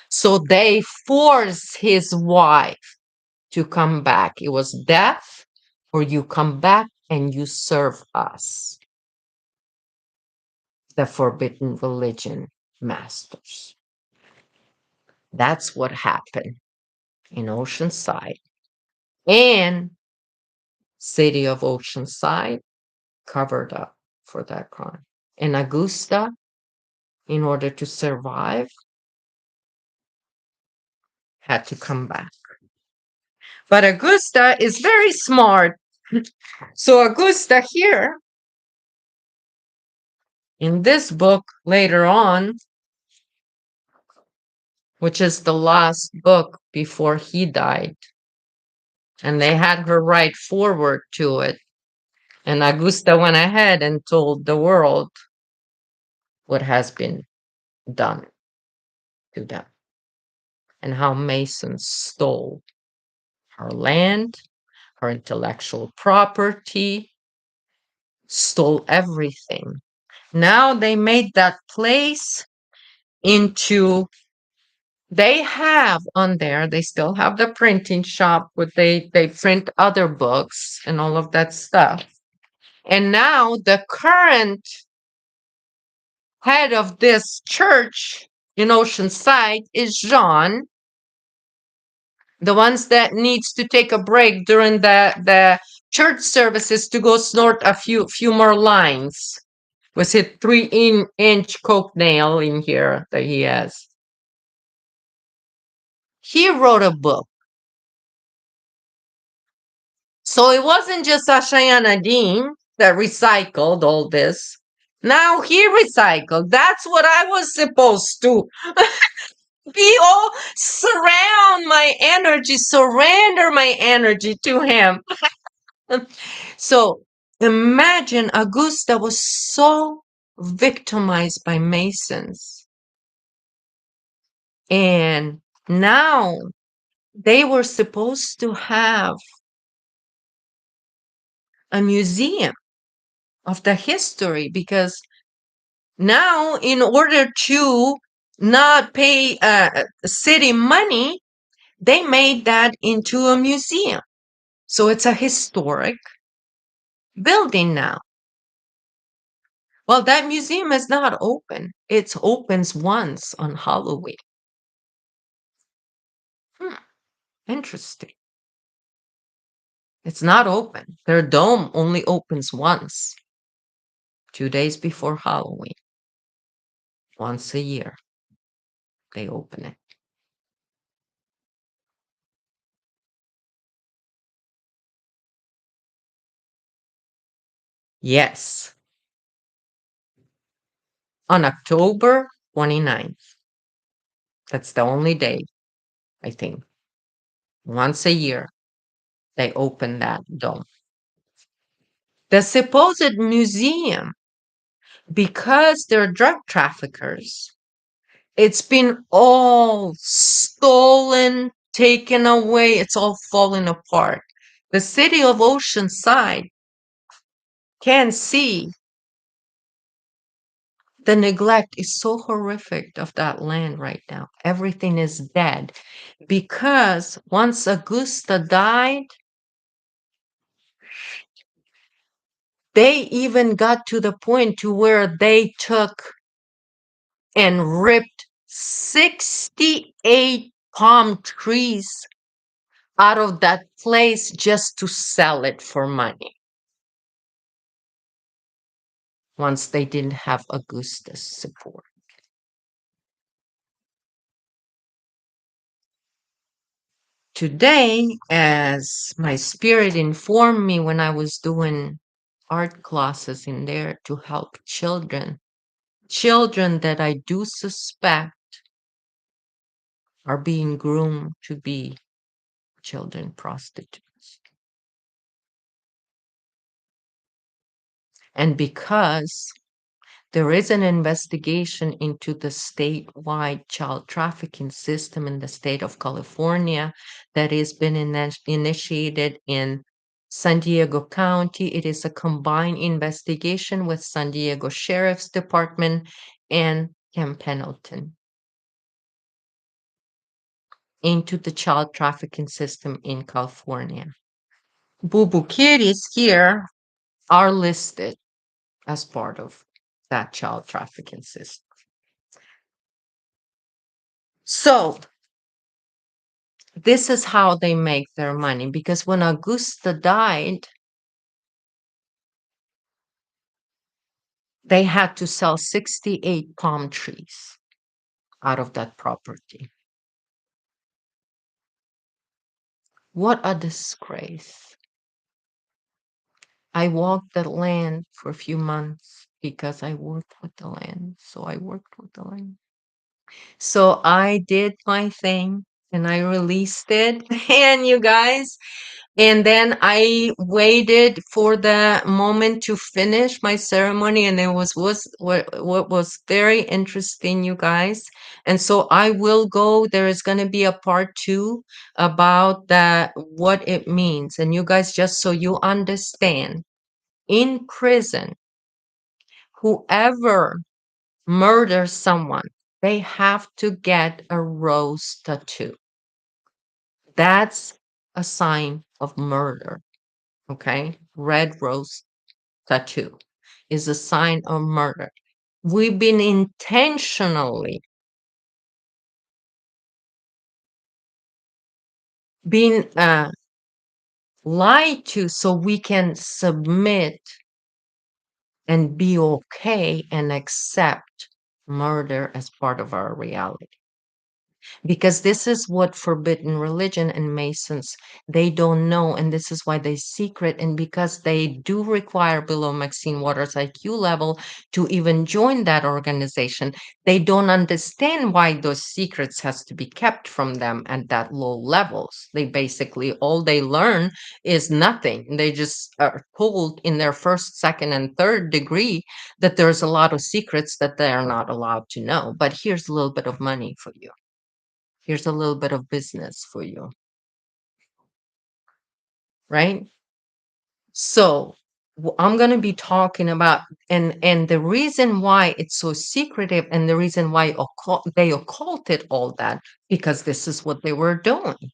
A: So they forced his wife to come back. It was death, or you come back and you serve us, the forbidden religion masters. That's what happened in Oceanside. And city of Oceanside covered up for that crime. And Augusta, in order to survive, had to come back. But Augusta is very smart. So Augusta here, in this book later on, which is the last book before he died, and they had her write forward to it. And Augusta went ahead and told the world what has been done to them and how Masons stole her land, her intellectual property, stole everything. Now they made that place into, they have on there, they still have the printing shop where they print other books and all of that stuff. And now the current head of this church in Oceanside is Jean, the ones that needs to take a break during the church services to go snort a few more lines. Was it 3-inch coke nail in here that he has? He wrote a book. So it wasn't just Ashayana Dean that recycled all this. Now he recycled. That's what I was supposed to be all surround my energy, surrender my energy to him. So imagine Augusta was so victimized by Masons. And now they were supposed to have a museum of the history, because now, in order to not pay city money, they made that into a museum. So it's a historic building now. Well, that museum is not open. It opens once on Halloween. Interesting. It's not open. Their dome only opens once, 2 days before Halloween. Once a year, they open it. Yes, on October 29th. That's the only day, I think. Once a year, they open that dome. The supposed museum, because they're drug traffickers, it's been all stolen, taken away. It's all falling apart. The city of Oceanside can see the neglect is so horrific of that land right now. Everything is dead because once Augusta died, they even got to the point to where they took and ripped 68 palm trees out of that place just to sell it for money once they didn't have Augusta's support. Today, as my spirit informed me when I was doing art classes in there to help children that I do suspect are being groomed to be children prostitutes. And because there is an investigation into the statewide child trafficking system in the state of California that has been initiated in San Diego County. It is a combined investigation with San Diego Sheriff's Department and Camp Pendleton into the child trafficking system in California. Boo Boo Kitties here are listed as part of that child trafficking system. So this is how they make their money, because when Augusta died, they had to sell 68 palm trees out of that property. What a disgrace. I walked the land for a few months because I worked with the land. So I worked with the land. So I did my thing and I released it. And you guys, and then I waited for the moment to finish my ceremony, and it was what was very interesting, you guys. And so I will go. There is going to be a part 2 about that, what it means. And you guys, just so you understand, in prison, whoever murders someone, they have to get a rose tattoo. That's a sign of murder. Okay, red rose tattoo is a sign of murder. We've been intentionally being lied to so we can submit and be okay and accept murder as part of our reality. Because this is what forbidden religion and Masons, they don't know, and this is why they secret. And because they do require below Maxine Waters IQ level to even join that organization, they don't understand why those secrets has to be kept from them at that low levels. They basically, all they learn is nothing. They just are told in their first, second, and third degree that there's a lot of secrets that they are not allowed to know. But here's a little bit of money for you. Here's a little bit of business for you, right? So I'm going to be talking about, and the reason why it's so secretive, and the reason why they occulted all that, because this is what they were doing.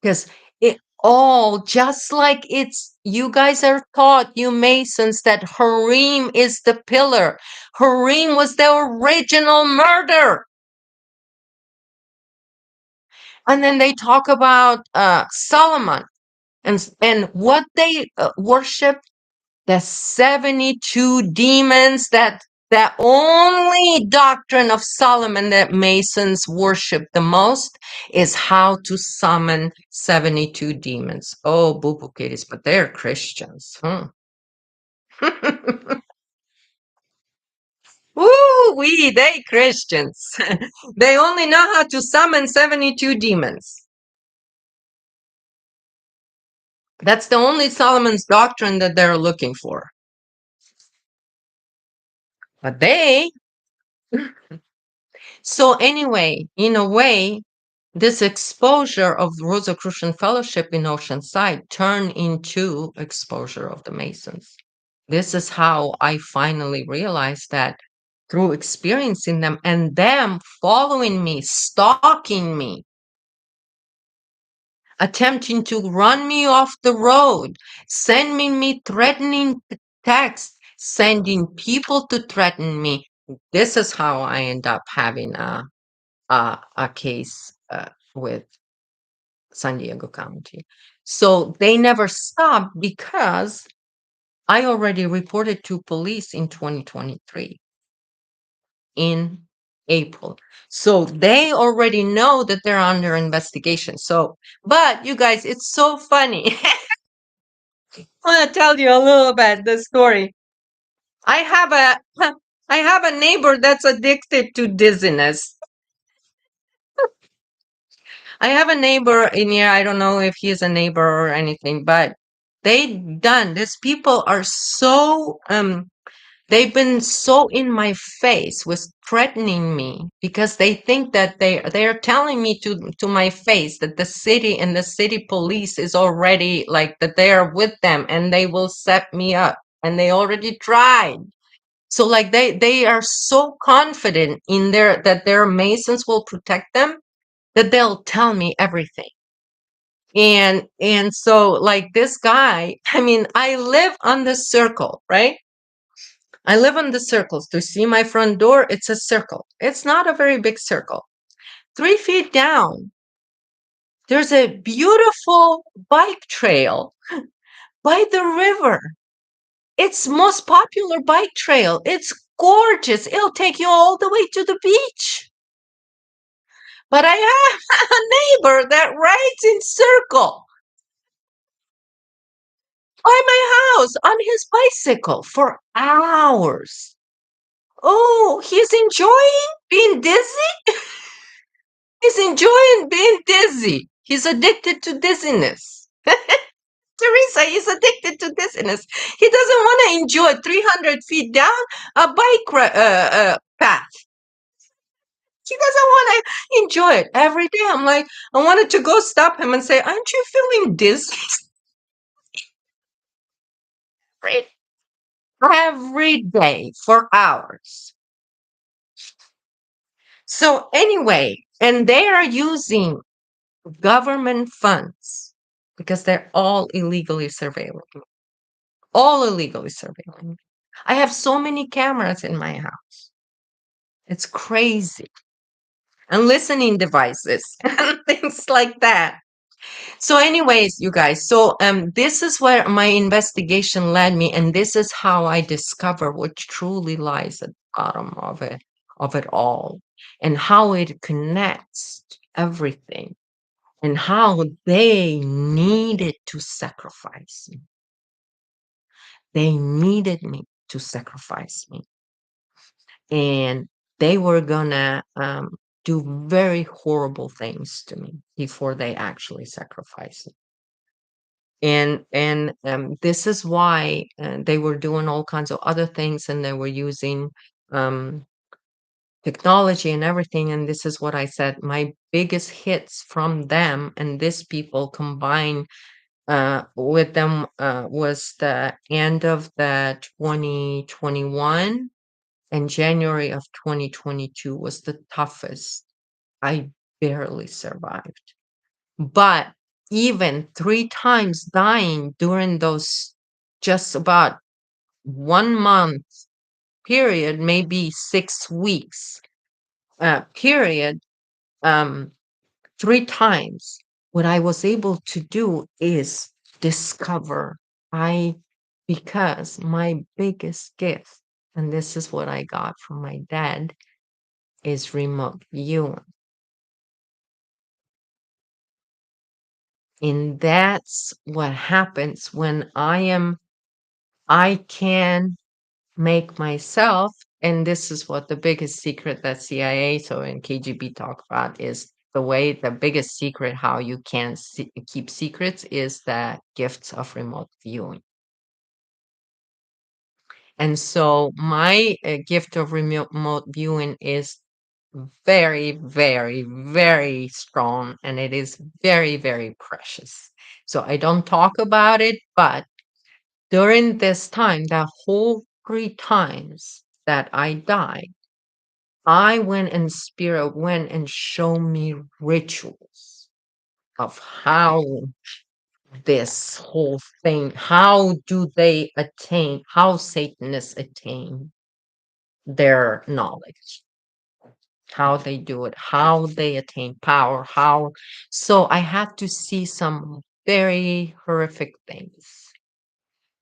A: Because it all, just like it's, you guys are taught, you Masons, that harem is the pillar. Harem was the original murder. And then they talk about Solomon. And what they worship, the 72 demons, that the only doctrine of Solomon that Masons worship the most is how to summon 72 demons. Oh, boo-boo kitties, but they're Christians. Woo wee, they Christians. They only know how to summon 72 demons. That's the only Solomon's doctrine that they're looking for. But they, so anyway, in a way, this exposure of the Rosicrucian Fellowship in Oceanside turned into exposure of the Masons. This is how I finally realized that, through experiencing them and them following me, stalking me, attempting to run me off the road, sending me threatening texts, sending people to threaten me. This is how I end up having a case with San Diego County. So they never stopped because I already reported to police in 2023 in April. So they already know that they're under investigation. So, but you guys, it's so funny. I want to tell you a little bit the story. I have a I have a neighbor that's addicted to dizziness. I have a neighbor in here. I don't know if he's a neighbor or anything, but these people are so they've been so in my face with threatening me, because they think that they're telling me to my face that the city and the city police is already, like, that they are with them and they will set me up, and they already tried. So like they are so confident in their Masons will protect them, that they'll tell me everything. And so, like, this guy, I mean, I live on the circle, right? I live on the circles. To see my front door, it's a circle. It's not a very big circle. 3 feet down, there's a beautiful bike trail by the river. It's most popular bike trail. It's gorgeous. It'll take you all the way to the beach. But I have a neighbor that rides in circle by my house on his bicycle for hours. Oh, he's enjoying being dizzy. He's enjoying being dizzy. He's addicted to dizziness. Teresa, he's addicted to dizziness. He doesn't want to enjoy 300 feet down a path. He doesn't want to enjoy it every day. I'm like, I wanted to go stop him and say, aren't you feeling dizzy? Right? Every day for hours. So anyway, and they are using government funds because they're all illegally surveilling. All illegally surveilling. I have so many cameras in my house. It's crazy. And listening devices and things like that. So, anyways, you guys, so this is where my investigation led me, and this is how I discover what truly lies at the bottom of it all, and how it connects to everything, and how they needed to sacrifice me. They needed me to sacrifice me. And they were gonna do very horrible things to me before they actually sacrifice me. And this is why they were doing all kinds of other things, and they were using um, technology and everything. And this is what I said: my biggest hits from them and these people combined with them was the end of the 2021, and January of 2022 was the toughest. I barely survived. But even 3 times dying during those just about 1 month period, maybe 6 weeks period, um, 3 times, what I was able to do is discover I because my biggest gift, and this is what I got from my dad, is remote viewing. And that's what happens when I can make myself, and this is what the biggest secret that CIA so and KGB talk about is the biggest secret how you can keep secrets is the gifts of remote viewing. And so my gift of remote viewing is very, very, very strong, and it is very, very precious. So I don't talk about it, but during this time, the whole 3 times that I died, I went and spirit went and showed me rituals of how this whole thing, how do they attain, how Satanists attain their knowledge, how they do it, how they attain power, how. So I had to see some very horrific things.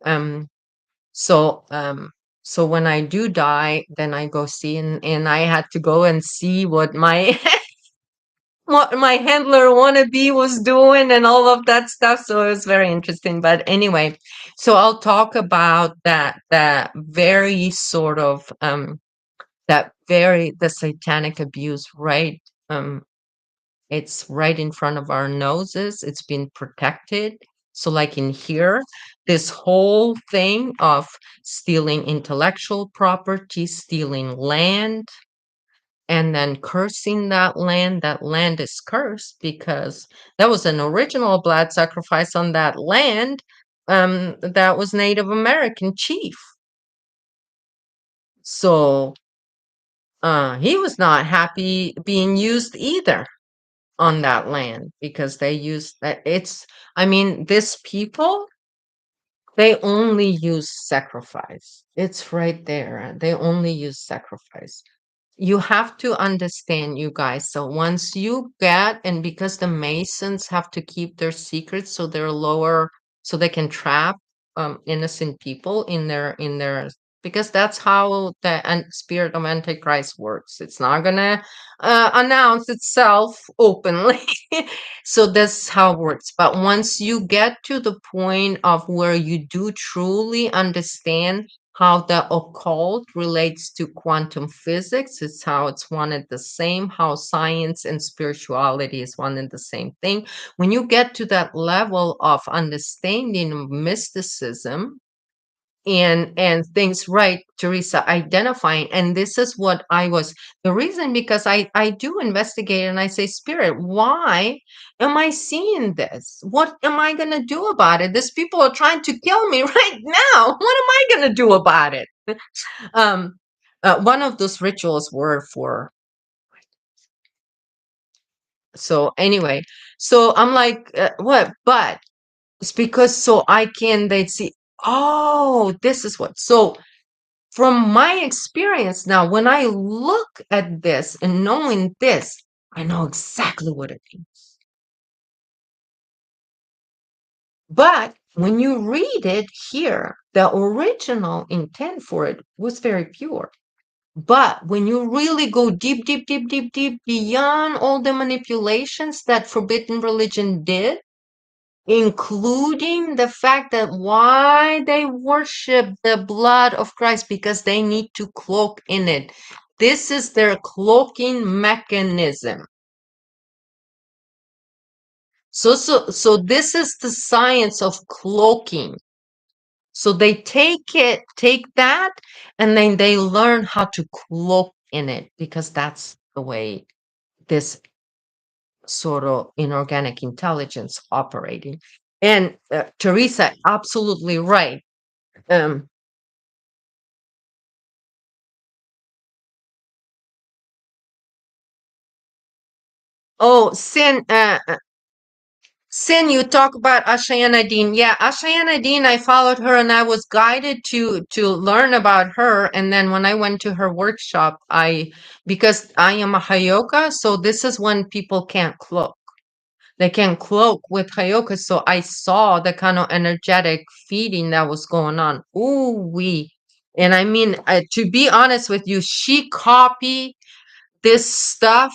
A: Um, So, so when I do die, then I go see, and I had to go and see what my what my handler wannabe was doing and all of that stuff. So it was very interesting. But anyway, so I'll talk about that very sort of the satanic abuse, right? It's right in front of our noses. It's been protected. So, like in here, this whole thing of stealing intellectual property, stealing land, and then cursing that land is cursed because there was an original blood sacrifice on that land that was Native American chief. So, he was not happy being used either on that land because they use that it's I mean this people, they only use sacrifice. It's right there. They only use sacrifice. You have to understand, you guys. So once you get, and because the Masons have to keep their secrets, so they're lower, so they can trap innocent people in their because that's how the spirit of Antichrist works. It's not gonna announce itself openly. So that's how it works. But once you get to the point of where you do truly understand how the occult relates to quantum physics, it's how it's one and the same, how science and spirituality is one and the same thing. When you get to that level of understanding of mysticism, and things, right, Teresa, identifying, and this is what I was, the reason, because I do investigate and I say, spirit, why am I seeing this? What am I going to do about it? These people are trying to kill me right now. What am I going to do about it? um One of those rituals were for, so anyway, so I'm like, what, but it's because so I can, they see, oh, this is what, so from my experience now, when I look at this and knowing this, I know exactly what it means. But when you read it here, the original intent for it was very pure. But when you really go deep, deep, deep, deep, deep beyond all the manipulations that forbidden religion did, including the fact that why they worship the blood of Christ, because they need to cloak in it. This is their cloaking mechanism. So this is the science of cloaking. So they take that, and then they learn how to cloak in it, because that's the way this sort of inorganic intelligence operating. And Teresa, absolutely right. Um, oh, Sin, you talk about Ashayana Dean. Yeah, Ashayana Dean, I followed her and I was guided to learn about her. And then when I went to her workshop, because I am a Hayoka, so this is when people can't cloak. They can cloak with Hayoka. So I saw the kind of energetic feeding that was going on. Ooh, we. And I mean, to be honest with you, she copied this stuff,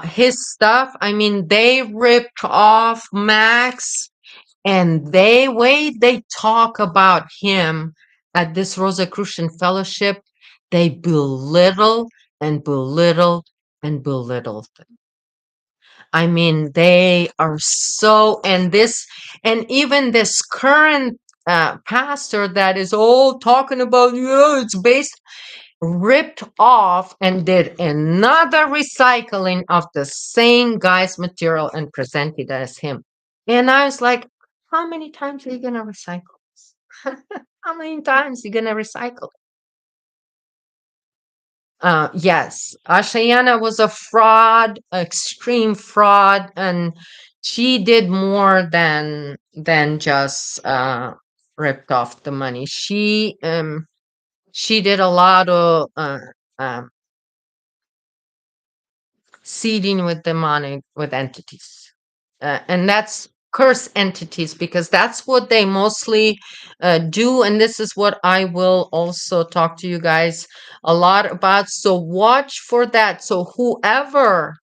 A: his stuff. I mean, they ripped off Max, and they talk about him at this Rosicrucian fellowship. They belittle and belittle and belittle. I mean, they are so, and this, and even this current pastor that is all talking about, yeah, it's based, ripped off and did another recycling of the same guy's material and presented as him. And I was like, how many times are you going to recycle this? How many times are you going to recycle? Yes, Ashayana was a fraud, extreme fraud, and she did more than just ripped off the money. She did a lot of um, seeding with demonic, with entities, and that's curse entities, because that's what they mostly do. And this is what I will also talk to you guys a lot about, so watch for that. So whoever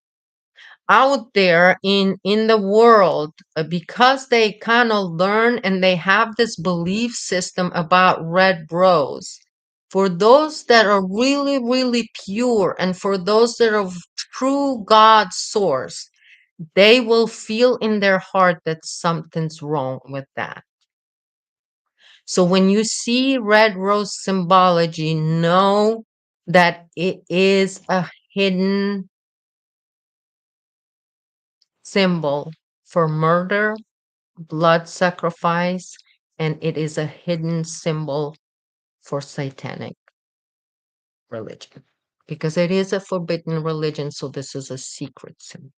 A: out there in the world, because they kind of learn and they have this belief system about red rose, for those that are really really pure, and for those that are true God source, they will feel in their heart that something's wrong with that. So when you see red rose symbology, know that it is a hidden symbol for murder, blood sacrifice, and it is a hidden symbol for satanic religion, because it is a forbidden religion. So this is a secret symbol.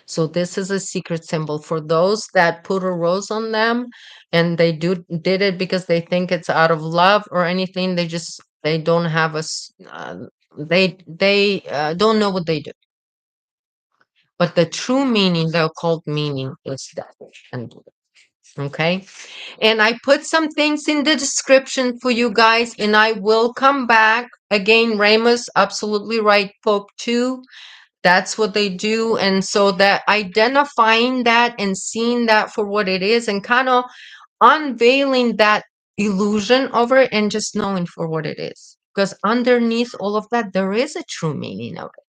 A: So this is a secret symbol for those that put a rose on them, and they did it because they think it's out of love or anything. They don't have they don't know what they do. But the true meaning, the occult meaning, is that and blue. Okay. And I put some things in the description for you guys, and I will come back again. Ramus, absolutely right. Poke 2. That's what they do. And so that identifying that and seeing that for what it is and kind of unveiling that illusion over it and just knowing for what it is. Because underneath all of that, there is a true meaning of it.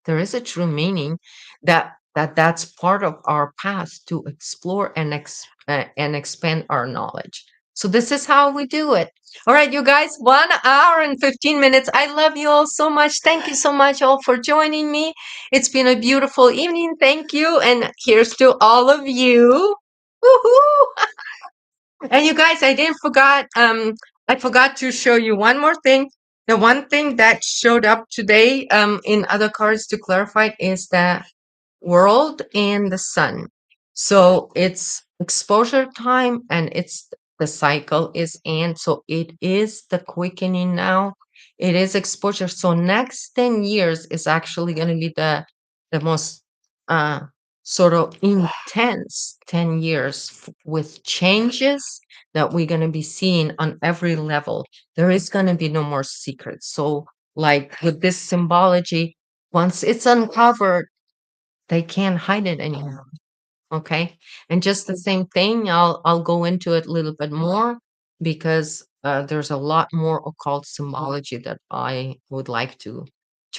A: There is a true meaning that's part of our path to explore and expand our knowledge. So this is how we do it. All right, you guys, 1 hour and 15 minutes. I love you all so much. Thank you so much all for joining me. It's been a beautiful evening. Thank you. And here's to all of you. Woohoo! And you guys, I forgot to show you one more thing. The one thing that showed up today in other cards to clarify is the world and the sun. So it's exposure time and it's the cycle is in. So it is the quickening now. It is exposure. So next 10 years is actually going to be the most uh sort of intense 10 years with changes that we're going to be seeing on every level. There is going to be no more secrets. So like with this symbology, once it's uncovered, they can't hide it anymore. Okay. And just the same thing, I'll go into it a little bit more because there's a lot more occult symbology that I would like to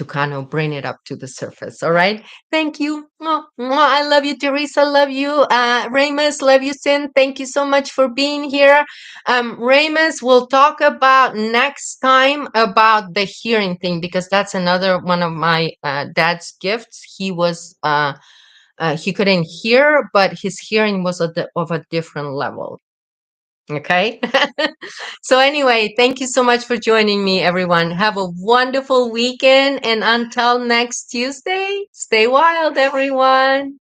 A: kind of bring it up to the surface. All right. Thank you. Mwah, mwah. I love you, Teresa. Love you. Ramus, love you, Sin. Thank you so much for being here. Ramus, we'll talk about next time about the hearing thing because that's another one of my dad's gifts. He couldn't hear, but his hearing was of a different level. Okay. So, anyway, thank you so much for joining me, everyone. Have a wonderful weekend. And until next Tuesday, stay wild, everyone.